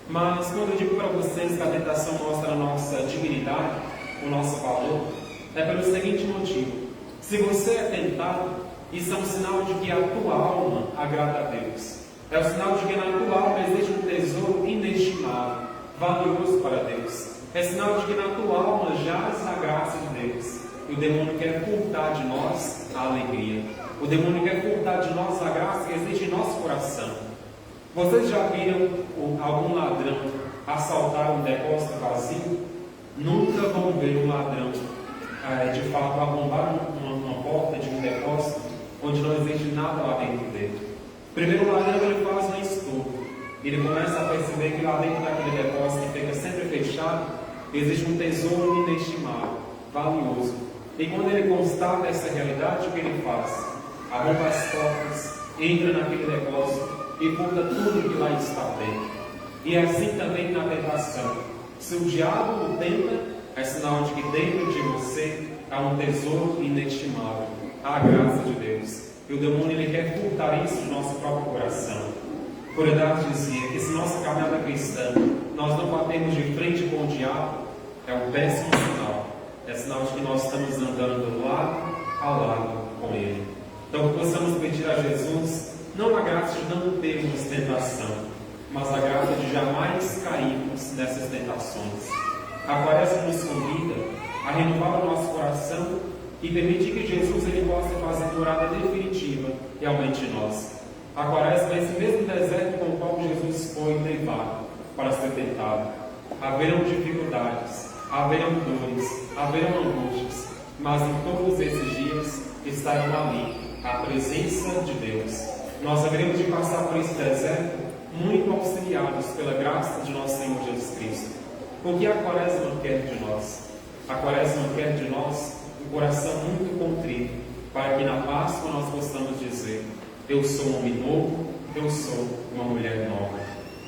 S2: Mas quando eu digo para vocês que a tentação mostra a nossa dignidade, o nosso valor, é pelo seguinte motivo: se você é tentado, isso é um sinal de que a tua alma agrada a Deus. É um sinal de que na tua alma existe um tesouro inestimável, valioso para Deus. É sinal de que na tua alma jaz a graça de Deus. E o demônio quer furtar de nós a alegria. O demônio quer furtar de nós a graça que existe em nosso coração. Vocês já viram algum ladrão assaltar um depósito vazio? Nunca vão ver um ladrão, de fato, arrombar uma porta de um depósito onde não existe nada lá dentro dele. Primeiro, o ladrão ele faz um estudo. Ele começa a perceber que lá dentro daquele depósito que fica sempre fechado, existe um tesouro inestimável, valioso. E quando ele constata essa realidade, o que ele faz? Arromba as portas, entra naquele depósito e furta tudo que lá está dentro. E é assim também na tentação. Se o diabo o tenta, é sinal de que dentro de você há um tesouro inestimável, a graça de Deus. E o demônio ele quer furtar isso do nosso próprio coração. Piedade dizia que se nossa caminhada cristã nós não batemos de frente com o diabo, é um péssimo sinal. É sinal de que nós estamos andando lado a lado com ele. Então que possamos pedir a Jesus não a graça de não termos tentação, mas a graça de jamais cairmos nessas tentações. A Quaresma nos convida a renovar o nosso coração e permitir que Jesus ele possa fazer morada definitiva realmente em nós. A Quaresma é esse mesmo deserto com o qual Jesus foi levado para ser tentado. Haverão dificuldades, haverão dores, haverão angústias, mas em todos esses dias estarão ali a presença de Deus. Nós haveremos de passar por esse deserto muito auxiliados pela graça de nosso Senhor Jesus Cristo. O que a Quaresma quer de nós? A Quaresma quer de nós um coração muito contrito, para que na Páscoa nós possamos dizer: eu sou um homem novo, eu sou uma mulher nova.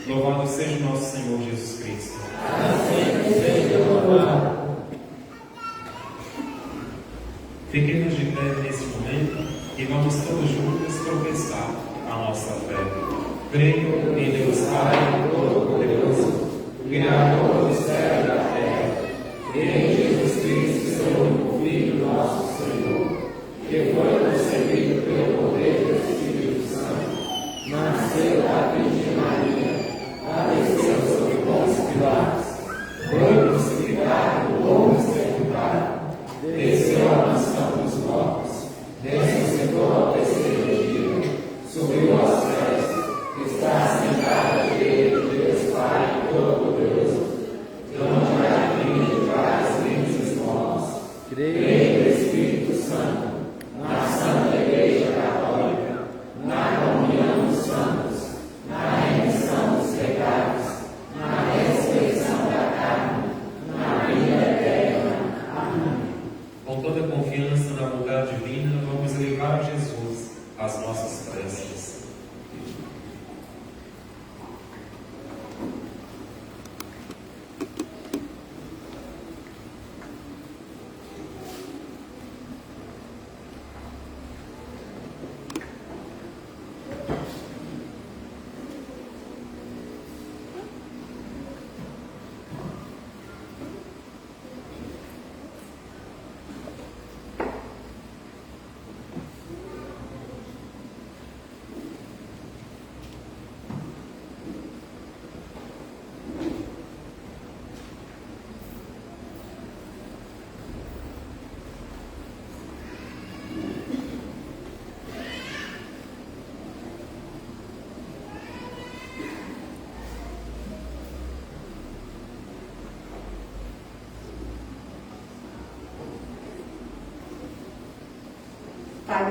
S2: Louvado seja o nosso Senhor Jesus Cristo.
S1: Assim seja louvado.
S2: Fiquemos de pé nesse momento e vamos todos juntos professar a nossa fé. Creio em Deus Pai Todo-Poderoso, Criador do céu e da terra, e em Jesus Cristo, seu único Filho, nosso Senhor, que foi concebido pelo poder do Espírito Santo, nasceu da Virgem Maria, padeceu sob Pôncio Pilatos, foi crucificado ou sepultado, desceu à mansão dos mortos, ressuscitou ao terceiro dia, subiu aos céus, está sentado à direita de Deus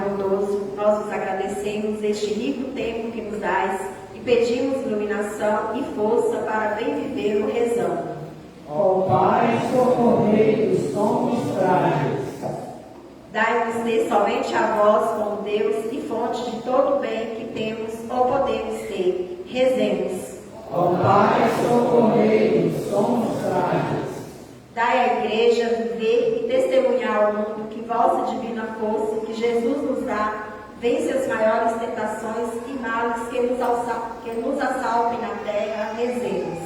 S5: bondoso, nós vos agradecemos este rico tempo que nos dais e pedimos iluminação e força para bem viver o rezão.
S1: Ó Pai, socorrei-nos, somos frágeis.
S5: Dai-nos ter somente a vós como Deus e fonte de todo o bem que temos ou podemos ter. Rezemos.
S1: Ó Pai, socorrei-nos, somos frágeis.
S5: Dai à Igreja viver e testemunhar ao mundo que vossa divina força, que Jesus nos dá, vence as maiores tentações e males que nos assaltem na terra. Rezemos.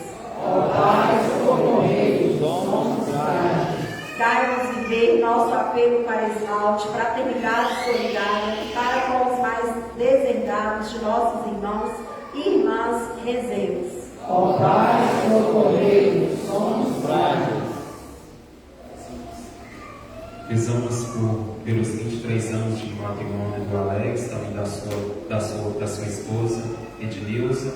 S1: Ó Pai, socorrei-nos, somos frágeis.
S5: Dai-nos viver nosso apelo para esmalte, fraternidade solidária para com os mais desengados de nossos irmãos e irmãs. Rezemos.
S1: Ó Pai, socorrei-nos, somos frágeis.
S2: Rezamos pelos 23 anos de matrimônio do Alex, também da sua esposa, Ednilza,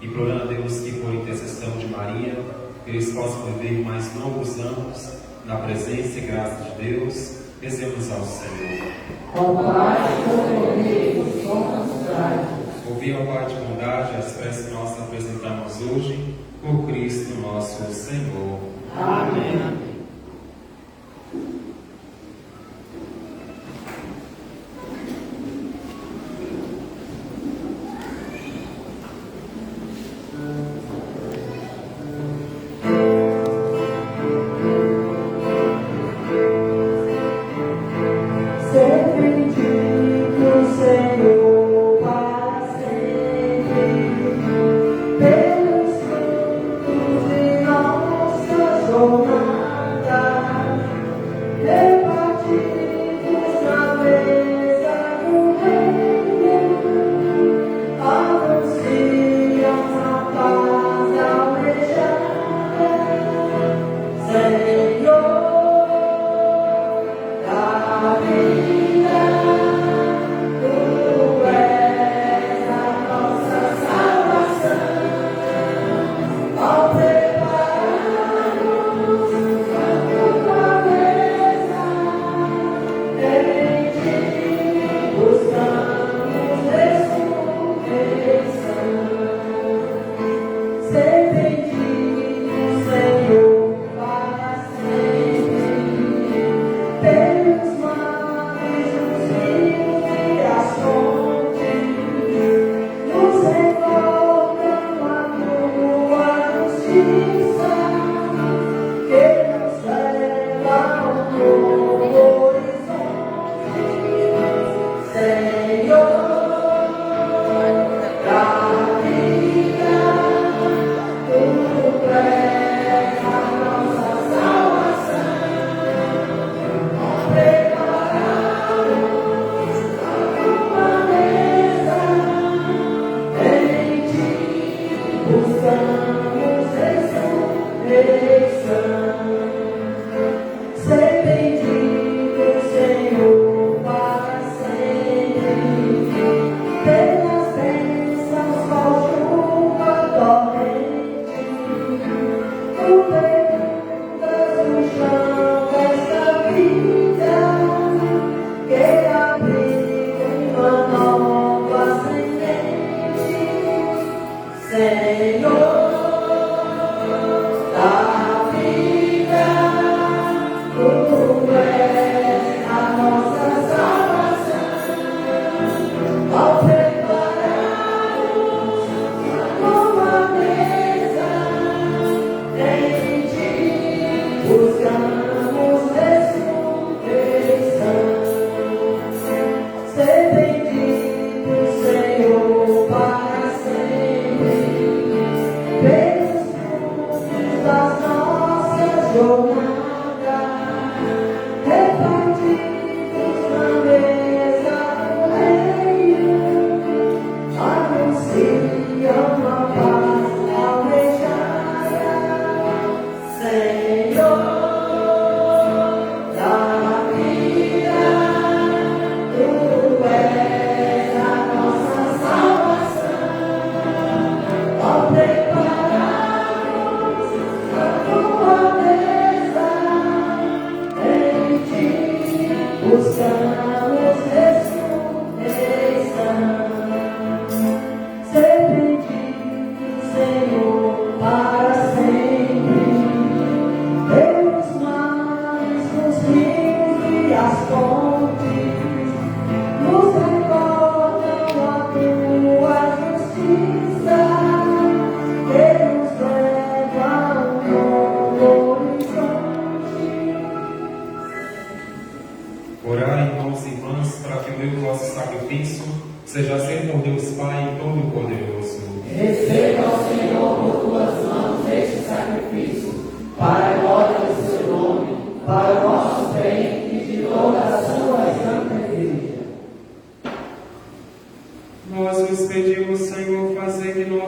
S2: implorando a Deus que, por intercessão de Maria, eles possam viver mais longos anos na presença e graça de Deus. Rezemos ao Senhor.
S1: Ó Pai, socorrei-nos, somos frágeis.
S2: Ouvi, ó Pai de bondade, as preces que nós apresentamos hoje, por Cristo nosso Senhor.
S1: Amém.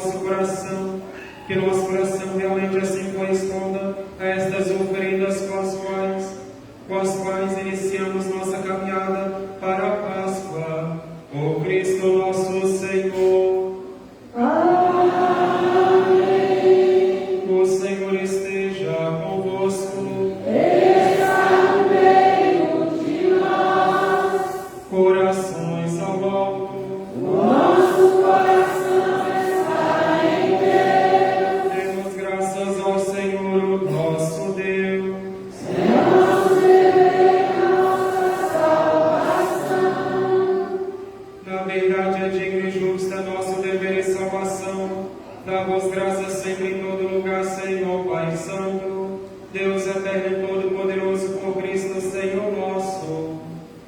S2: nosso coração, que nosso coração realmente assim corresponda a estas oferendas com as quais iniciamos nossa caminhada para a Páscoa. Ó Cristo nosso Senhor. Amém. O Senhor esteja convosco.
S1: Está no meio de nós.
S2: Corações ao alto.
S1: Nosso coração está em Deus.
S2: Demos graças ao Senhor, nosso Deus.
S1: É nosso dever, a nossa salvação.
S2: Na verdade é digno e justo nosso dever e salvação. Dá-vos graças sempre em todo lugar, Senhor, Pai Santo, Deus eterno e todo-poderoso, por Cristo, Senhor nosso.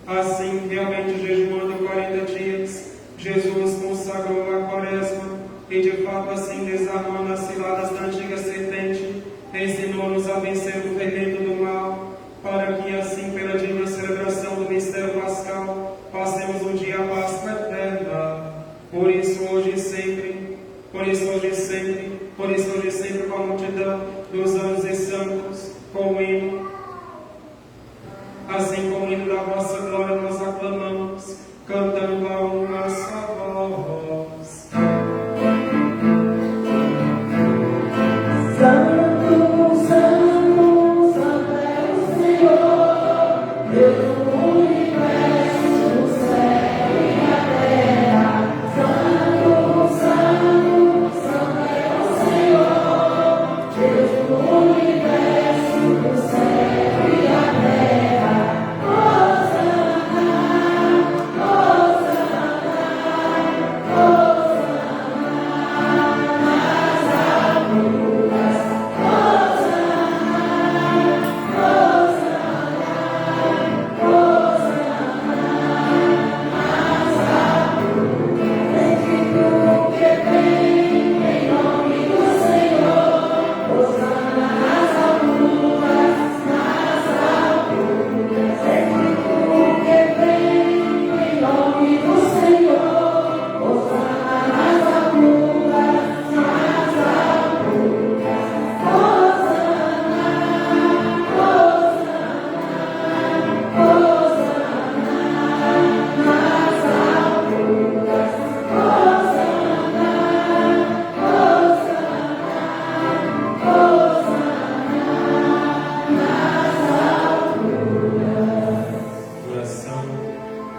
S2: Assim, realmente jejuando 40 dias, Jesus consagrou a quaresma e, de fato, assim, desarmando as ciladas da antiga serpente, ensinou-nos a vencer o fermento do mal, para que, assim, pela digna celebração do mistério pascal, passemos um dia a Páscoa eterna. Por isso, hoje e sempre, com a multidão dos anjos e santos, com o hino, assim como o hino da vossa glória, nós aclamamos, cantando a uma só voz.
S1: Santo, Santo, Santo é o Senhor, Deus do universo, do céu e da terra. Santo, Santo, Santo é o Senhor, Deus do universo, do céu e da terra. Hosana, Hosana, Hosana nas alturas.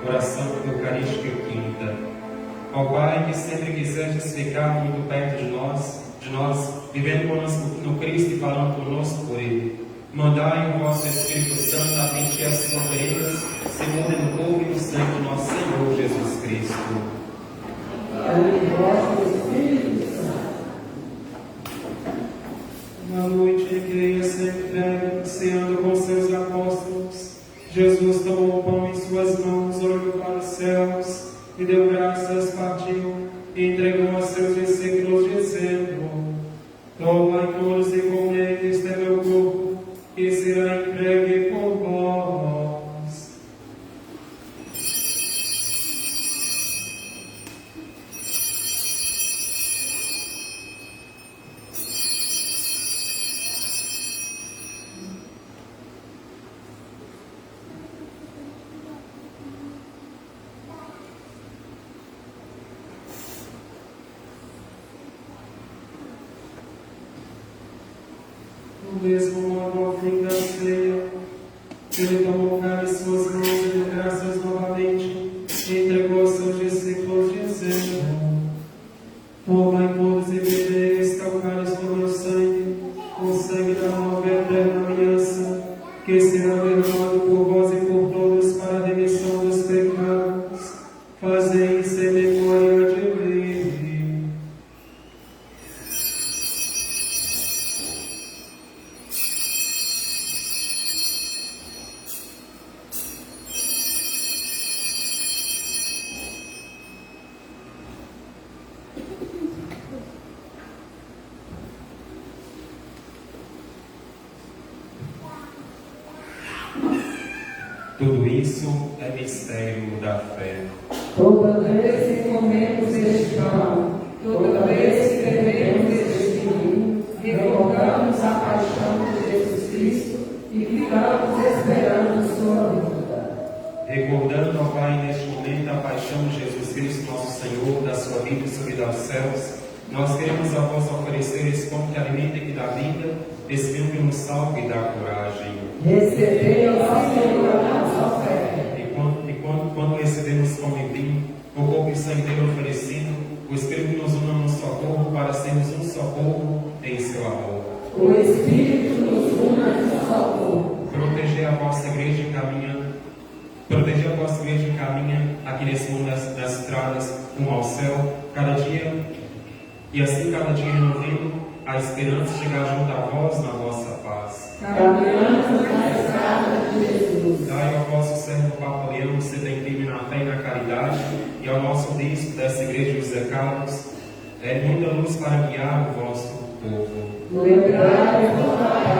S2: Oração Eucarística Quinta. Ó Pai, que sempre quisestes ficar muito perto de nós, vivendo conosco no Cristo e falando conosco por Ele, mandai o vosso Espírito Santo a fim que as oferendas se mudem no corpo e no sangue de nosso Senhor Jesus Cristo. Na noite em que ia ser entregue, ceando com seus apóstolos, Jesus tomou o pão em suas mãos, olhou para os céus e deu graças, partiu e entregou a seus discípulos, dizendo: tomai todos e comei, este é meu corpo, que será entregue por vós. Do mesmo modo, ao fim da ceia, ele tomou o cálice em suas mãos e deu graças novamente, e entregou aos seus discípulos, dizendo: tomai todos e bebei, este é o cálice do meu sangue, o sangue da nova e eterna aliança, que será derramado por vós e por todos para a remissão dos pecados. Fazei isso em memória de mim. Tudo isso é mistério da fé.
S1: Toda vez que comemos este pão, toda vez que
S2: céus, nós queremos a vós oferecer esse pão que alimenta e que dá vida, esse vinho que nos salva e dá coragem.
S1: Recebei, ó Senhor, a nossa oferta.
S2: E quando recebemos pão e vinho, o corpo e sangue dele oferecido, o Espírito nos une num só corpo para sermos um só corpo em seu amor.
S1: O Espírito nos une num só corpo.
S2: Proteger a vossa igreja e caminha aqui nesse mundo das estradas rumo ao céu, cada dia, e assim cada dia renovando a esperança de chegar junto a vós na vossa paz.
S1: Caminhamos na estrada de Jesus.
S2: Dai ao vosso servo Papa Leão, que se tem firme na fé e na caridade, e ao nosso bispo dessa igreja, José Carlos, muita luz para guiar o vosso povo.
S1: Lembrai e voltai a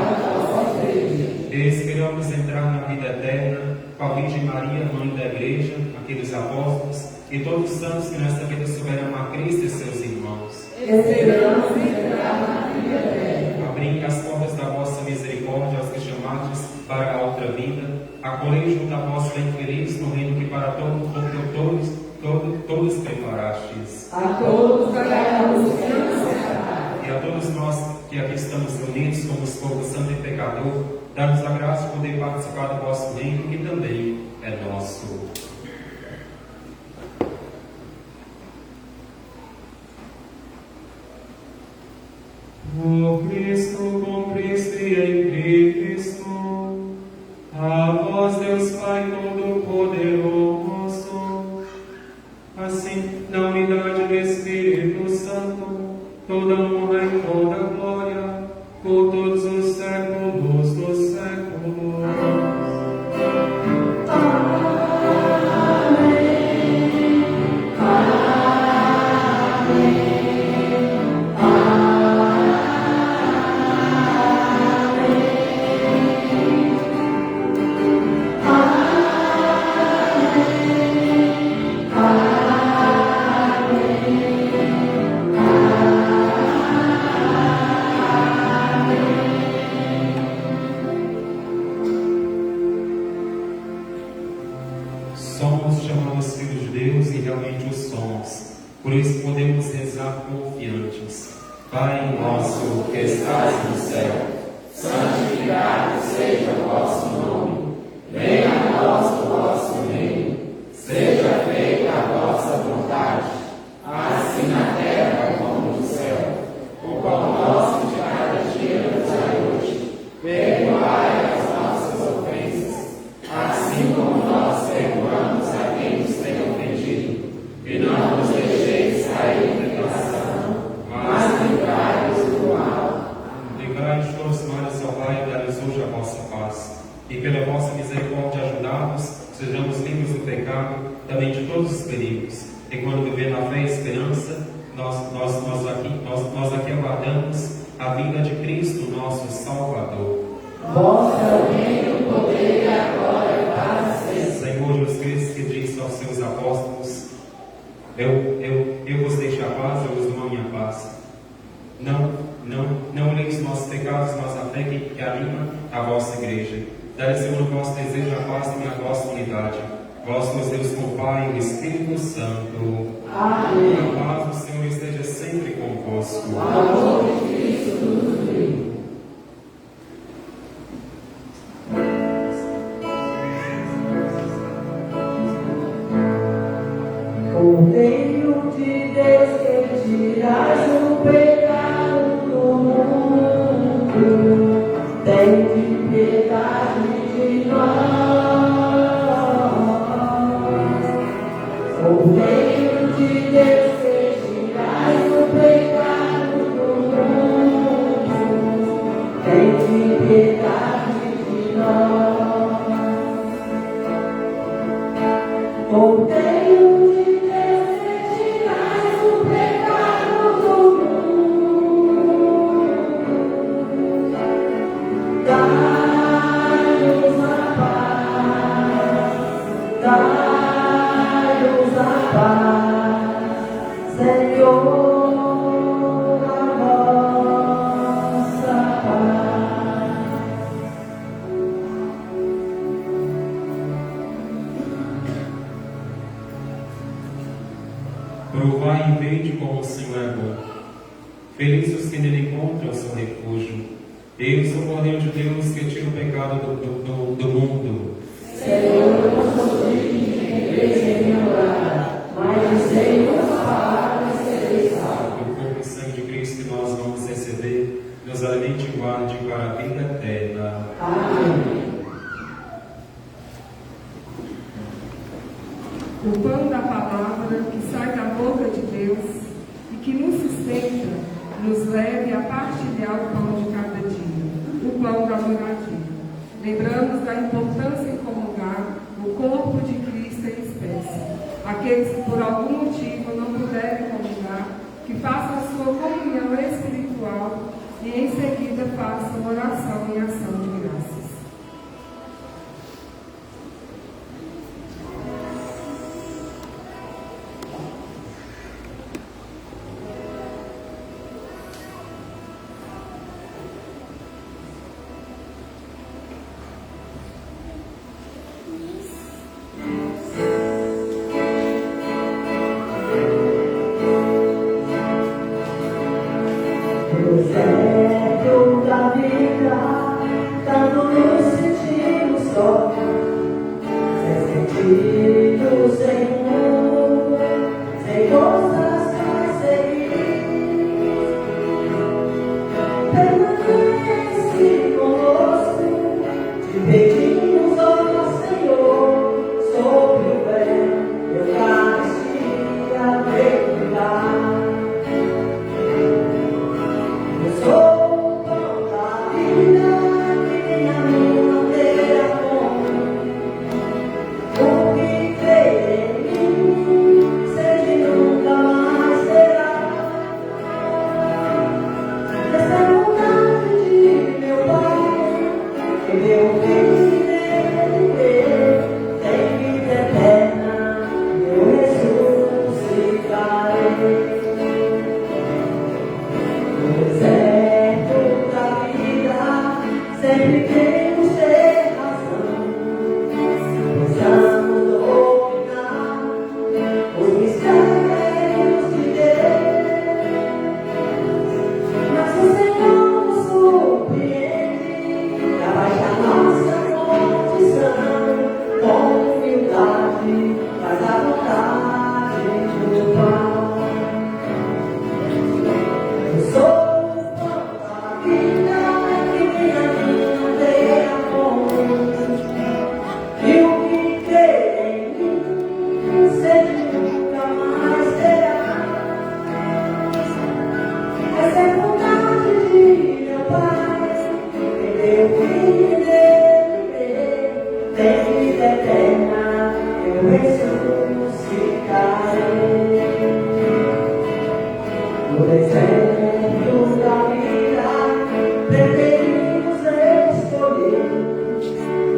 S1: vossa igreja.
S2: E esperamos entrar na vida eterna com a Virgem Maria, mãe da igreja, aqueles apóstolos e todos os santos que nesta vida souberam amar Cristo e seus irmãos.
S1: Esperamos entrar na vida eterna.
S2: Abri as portas da vossa misericórdia aos que chamastes para a outra vida. Acolhei junto a vós bem feliz no reino que para todos preparastes.
S1: A todos daremos graças.
S2: E a todos nós que aqui estamos reunidos como povo santo e pecador, dá-nos a graça de poder participar do vosso reino, que também é nosso. O Cristo, com Cristo e em Cristo, a vós, Deus Pai Todo-Poderoso, assim, na unidade do Espírito Santo, toda honra e toda glória, por todos os séculos dos séculos. Somos chamados filhos de Deus e realmente o somos. Por isso podemos rezar confiantes. Pai nosso que estás no céu, santificado seja o vosso nome. Venha a nós o vosso reino. Seja feita a vossa vontade, assim na terra como no céu. O pão nosso de cada dia nos dai hoje. Perdoai as nossas ofensas, assim como nós perdoamos a quem nos tem ofendido. E não nos deixeis cair em tentação, mas livrai-nos do mal. Livrai-nos todos os males, ó Pai, e dai-nos hoje a vossa paz. E pela vossa misericórdia ajudai-nos, sejamos livres do pecado, também de todos os perigos. E quando viver na fé e esperança, nós aqui aguardamos a vinda de Cristo, nosso Salvador.
S1: Vosso é o reino, o poder e a glória para sempre.
S2: Senhor Jesus Cristo, que disse aos seus apóstolos: Eu vos deixo a paz, eu vos dou a minha paz. Não olheis os nossos pecados, mas a fé que anima a vossa igreja. Dai, Senhor, o vosso desejo, a paz e a vossa unidade. Vós, meus Deus, com o Pai e o Espírito Santo.
S1: Amém.
S2: A paz do Senhor esteja sempre convosco.
S1: O amor de Cristo nos une. Cordeiro de Deus, que tirais o pecado do mundo, tende piedade de nós. Cordeiro de Deus, que tirais o pecado do mundo, tende piedade de nós. Cordeiro de Deus, que tirais o pecado do mundo,
S2: Felizes os que nele encontram o seu refúgio. Deus, o Cordeiro de Deus, que tira o pecado do mundo.
S1: Senhor, eu não sou digno de entreis em minha morada, mas dizei uma palavra e serei salvo.
S2: O corpo e sangue de Cristo que nós vamos receber, nos alimente e guarde para a vida eterna.
S1: Amém.
S6: O pão da palavra que sai da boca de Deus e que nos sustenta, nos leve a partilhar o pão de cada dia, o pão da moradia. Lembramos da importância em comungar o corpo de Cristo em espécie. Aqueles que por algum motivo não puderem comungar, que façam a sua comunhão espiritual e em seguida façam oração e ação de graças.
S1: Deserto da vida, tanto nos sentimos só, sem sentido, sem rumo, sem forças para seguir. Permanece conosco, te pedimos, ó Senhor, sobre o bem, Eucaristia, peculiar. Sempre queremos ter razão, precisamos dominar os mistérios de Deus. Mas o Senhor nos surpreende, abaixa a nossa condição, com humildade, faz a vontade do Pai. Eu sou no deserto da vida, preferimos escolher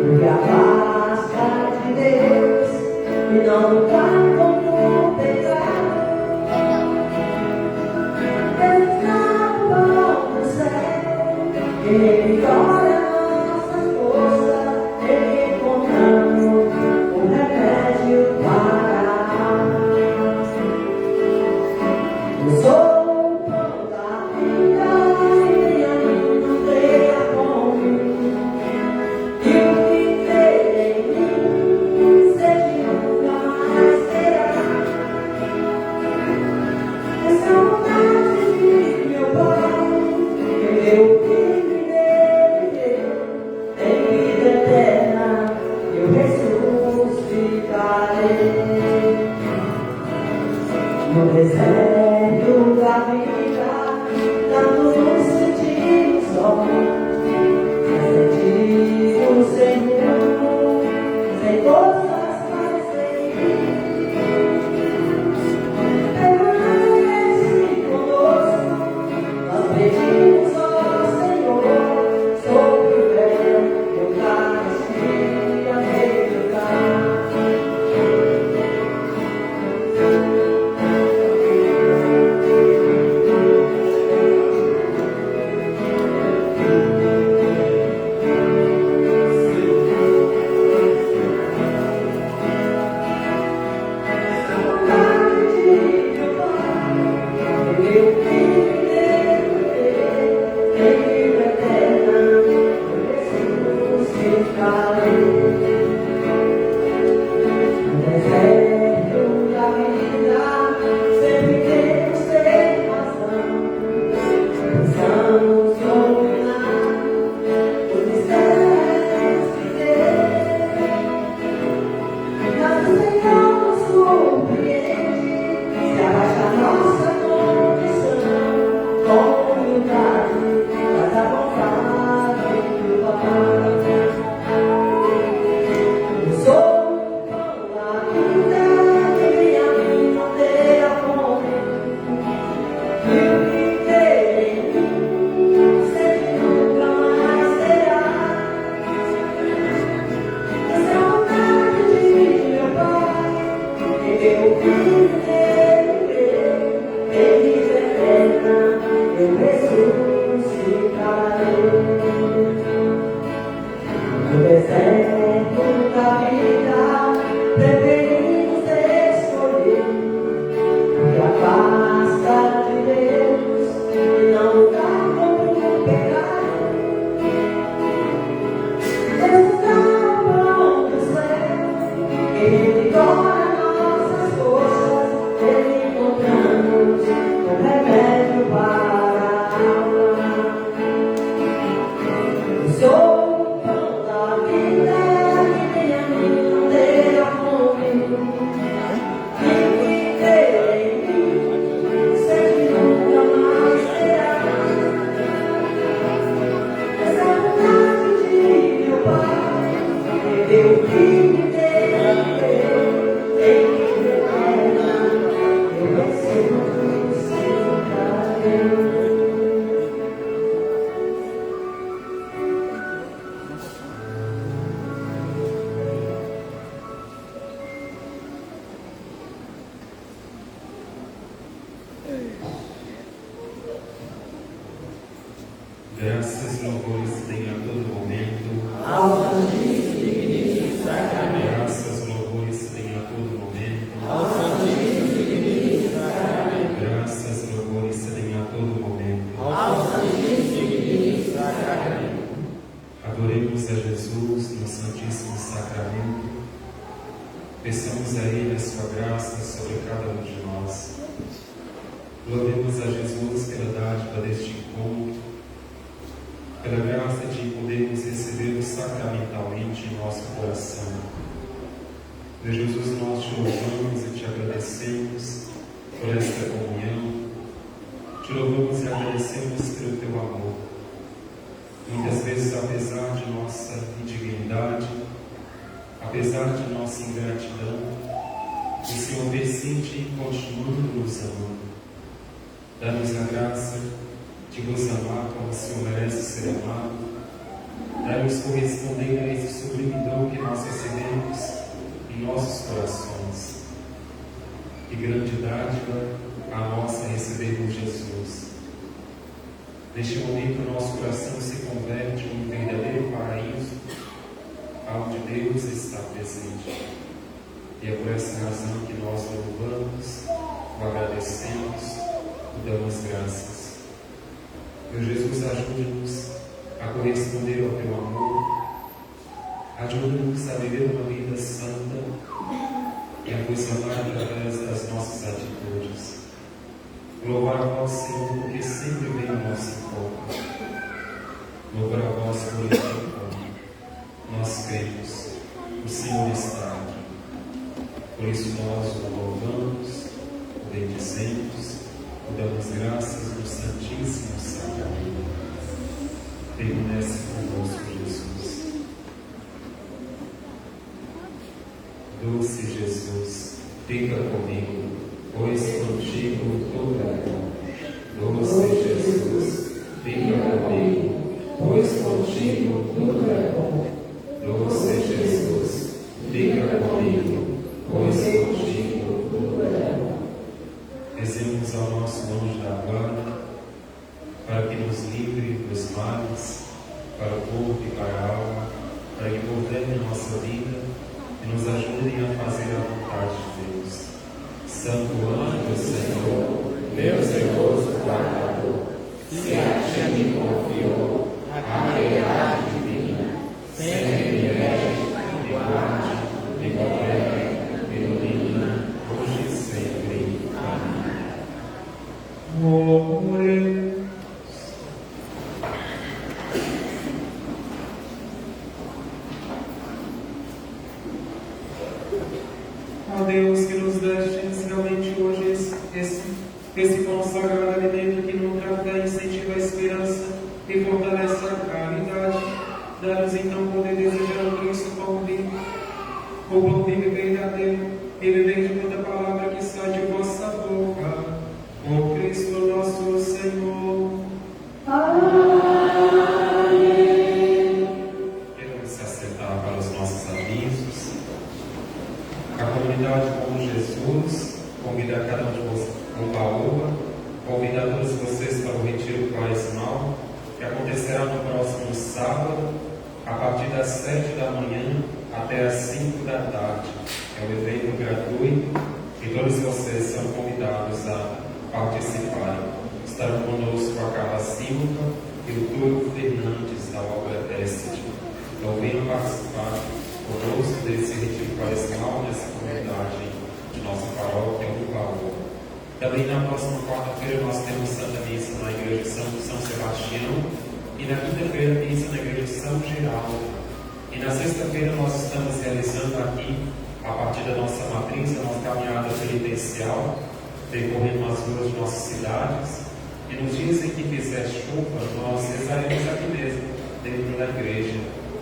S1: porque a paz de Deus e não lutar contra o pecado. Está no alto do céu, Ele vitória nossa força, Ele encontramos o remédio para a alma. Eu sou eu
S2: Graças e louvores tenha a todo momento.
S1: Ao Santíssimo e Digníssimo Sacramento.
S2: Graças e louvores tenha a todo momento.
S1: Ao Santíssimo e Digníssimo Sacramento.
S2: Graças e louvores tenha a todo momento.
S1: Ao Santíssimo e Digníssimo Sacramento.
S2: Adoremos a Jesus no Santíssimo Sacramento. Peçamos a Ele a sua graça sobre cada um de nós. Louvemos a Jesus pela dádiva deste encontro, pela graça de podermos recebê-lo sacramentalmente em nosso coração. Deus Jesus, nós te louvamos e te agradecemos por esta comunhão. Te louvamos e agradecemos pelo teu amor. Muitas vezes, apesar de nossa indignidade, apesar de nossa ingratidão, o Senhor persiste continuando nos amando. Dá-nos a graça de vos amar como o Senhor merece ser amado. Dá-nos corresponder a esse sublime dom que nós recebemos em nossos corações. Que grande dádiva a nossa recebermos Jesus. Neste momento, o nosso coração se converte em um verdadeiro paraíso, onde Deus está presente. E é por essa razão que nós o louvamos, o agradecemos, o damos graças. Meu Jesus, ajude-nos a corresponder ao teu amor, ajude-nos a viver uma vida santa e a vos amar através das nossas atitudes. Louvar a vós, Senhor, porque sempre vem ao nosso encontro. Louvar a vós por este encontro. Nós cremos, o Senhor está aqui. Por isso nós o louvamos, o bendizemos, o damos graças no Santíssimo Sacramento. Permanece conosco, Jesus. Doce Jesus, fica comigo, pois contigo tudo é bom. Doce Jesus, fica comigo, pois contigo tudo é bom. Doce Jesus, fica comigo, pois contigo tudo é bom. Rezemos ao nosso anjo da guarda, para que nos livre dos males, para o corpo e para a alma, para que governe a nossa vida e nos ajudem a fazer a vontade de Deus. Santo anjo do Senhor,
S1: Meu zeloso guardador, se a ti me confiou a piedade divina, sempre me rege, me guarde, me governe, me ilumina, hoje e sempre. Amém.
S2: Oremos. Ó Deus, que nos deste realmente hoje esse consagrado alimento que nutre, incentiva a esperança e fortalece a caridade, dá-nos então poder desejar o Cristo como vivo, o pão vivo e verdadeiro, e viver de toda palavra que sai de vossa boca, por Cristo nosso Senhor.
S1: Amém.
S2: Queremos se acertar para os nossos avisos. A comunidade Bom Jesus convida cada um de vocês, o Baúba, convida a todos vocês para o Retiro Quaresmal, que acontecerá no próximo sábado, a partir das 7 da manhã até as 5 da tarde. É um evento gratuito e todos vocês são convidados a participarem. Estarão conosco a Carla Silva e o Túlio Fernandes, da obra Teste. Então venham participar conosco desse Retiro Quaresmal nessa comunidade de nossa paróquia, o Baú. Também na próxima quarta-feira nós temos Santa Missa na Igreja de São Sebastião e na quinta-feira missa na Igreja de São Geraldo. E na sexta-feira nós estamos realizando aqui, a partir da nossa matriz, a nossa caminhada penitencial, percorrendo as ruas de nossas cidades. E nos dias em que fizer chuva, nós rezaremos aqui mesmo, dentro da igreja.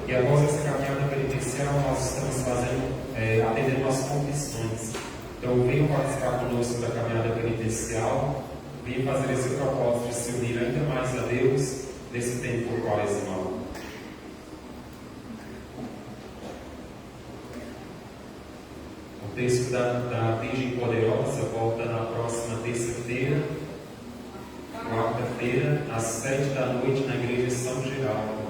S2: E após essa caminhada penitencial, nós estamos atendendo às confissões. Então, venham participar conosco da caminhada penitencial vem fazer esse propósito de se unir ainda mais a Deus nesse tempo quaresmal. O texto da Virgem Poderosa volta na próxima terça-feira, quarta-feira, às 7 da noite, na Igreja de São Geraldo.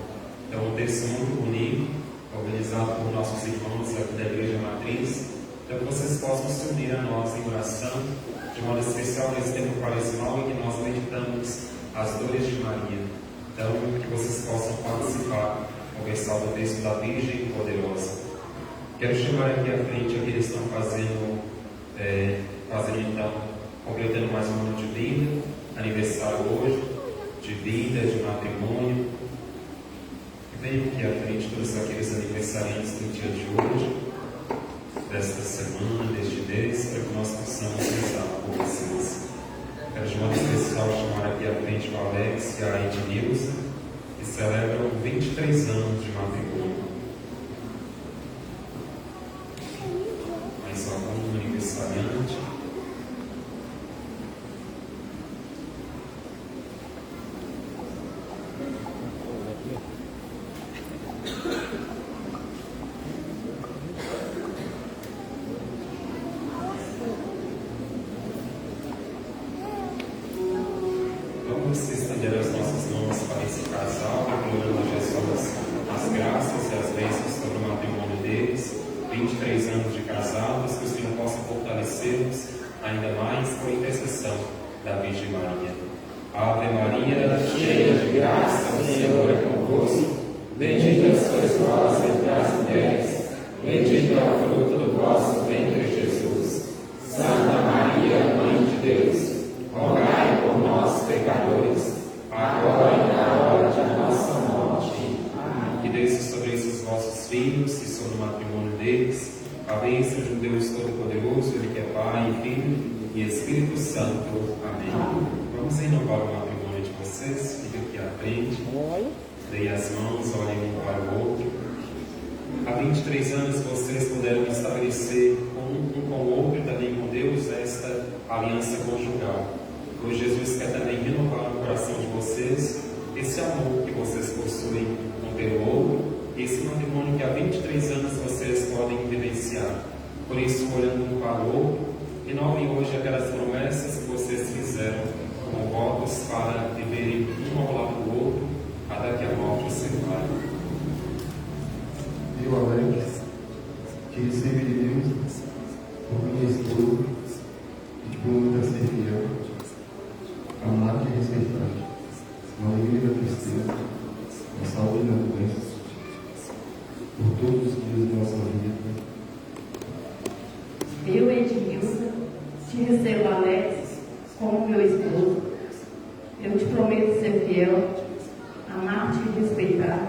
S2: É um texto muito bonito, organizado por nossos irmãos aqui da Igreja Matriz, para que vocês possam se unir a nós em oração, de modo especial nesse tempo quaresmal em que nós meditamos as dores de Maria. Então, que vocês possam participar, conversar do texto da Virgem Poderosa. Quero chamar aqui à frente aqueles que estão fazendo então, completando mais um ano de vida, aniversário hoje, de vida, de matrimônio. Venham aqui à frente todos aqueles aniversariantes do dia de hoje, desta semana, deste mês, para que nós possamos rezar por vocês. Quero de modo especial chamar aqui à frente o Alex e a Ednilza, que celebram 23 anos de matrimônio. Mais algum aniversariante? Vamos estender as nossas mãos para esse casal, implorando a Jesus as graças e as bênçãos sobre o matrimônio deles. 23 anos de casados, que o Senhor possa fortalecê-los ainda mais por intercessão da Virgem Maria. Ave Maria, cheia de graça, o Senhor é convosco. Bendita sois vós entre as mulheres, bendito é o fruto do vosso ventre, Jesus. Santa Maria, Mãe de Deus, rogai por nós, pecadores, agora e na hora de nossa morte. Amém. Que desça sobre esses vossos filhos e sobre o matrimônio deles a bênção de um Deus Todo-Poderoso, Ele que é Pai, Filho e Espírito Santo. Amém. Vamos renovar o matrimônio de vocês. Fique aqui à frente. Deem as mãos, olhem um para o outro. Há 23 anos vocês puderam estabelecer um com o outro e também com Deus esta aliança conjugal. Hoje Jesus quer também renovar no coração de vocês esse amor que vocês possuem um pelo outro, esse matrimônio que há 23 anos vocês podem vivenciar. Por isso, olhando um para o outro, renovem hoje aquelas promessas que vocês fizeram como votos para viverem um ao lado do outro, até que a morte os separe.
S7: Eu, Alex, te recebo de Deus por minha esposa e te prometo a ser fiel, amar-te e respeitar-te, na alegria da tristeza, na saúde e na doença, por todos os dias de nossa vida.
S5: Eu, Edmilson, te recebo, Alex, como meu esposo. Eu te prometo ser fiel, amar-te e respeitar,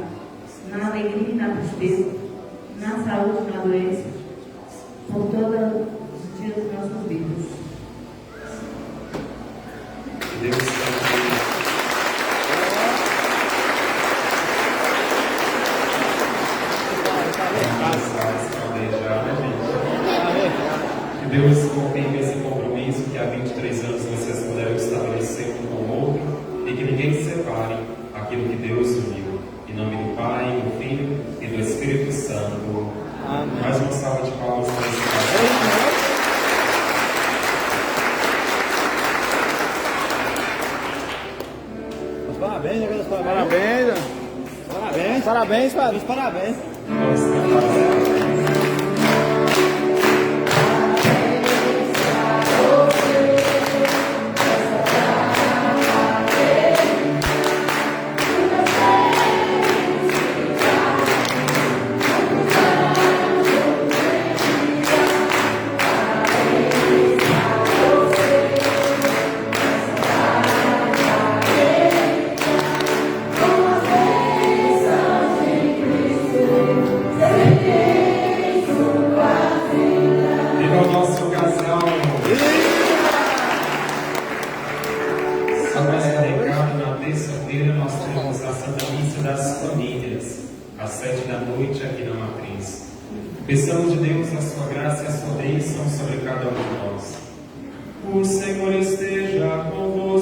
S5: na alegria e na tristeza, na saúde e na doença, por todos os dias de nossas vidas.
S2: Deus que Deus confirme esse compromisso que há 23 anos vocês puderam estabelecer um com o outro e que ninguém separe aquilo que Deus uniu. Em nome do Pai, do Filho e do Espírito Santo. Amém. Mais uma salva de palmas para esse casal.
S8: Parabéns, parabéns, parabéns, parabéns, parabéns, parabéns.
S2: Vamos cantar. Peçamos de Deus a sua graça e a sua bênção sobre cada um de nós. O Senhor esteja convosco.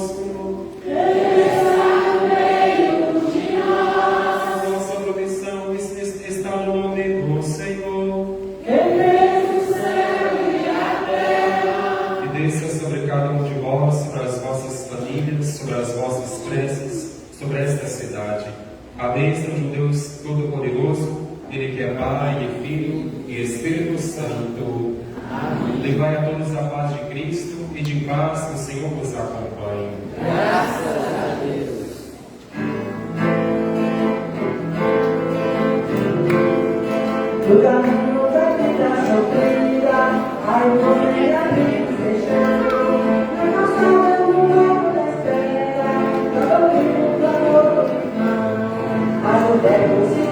S2: sobre esta cidade. A bênção de Deus Todo-Poderoso, Ele que é Pai e Filho e Espírito Santo. Amém. Levai a todos a paz de Cristo e de paz que o Senhor vos acompanhe.
S1: Graças a Deus.
S9: No caminho da vida sofrida, a harmonia me fechando. Na calçada no logo da espera, cada um do amor do irmão. Mas o tempo se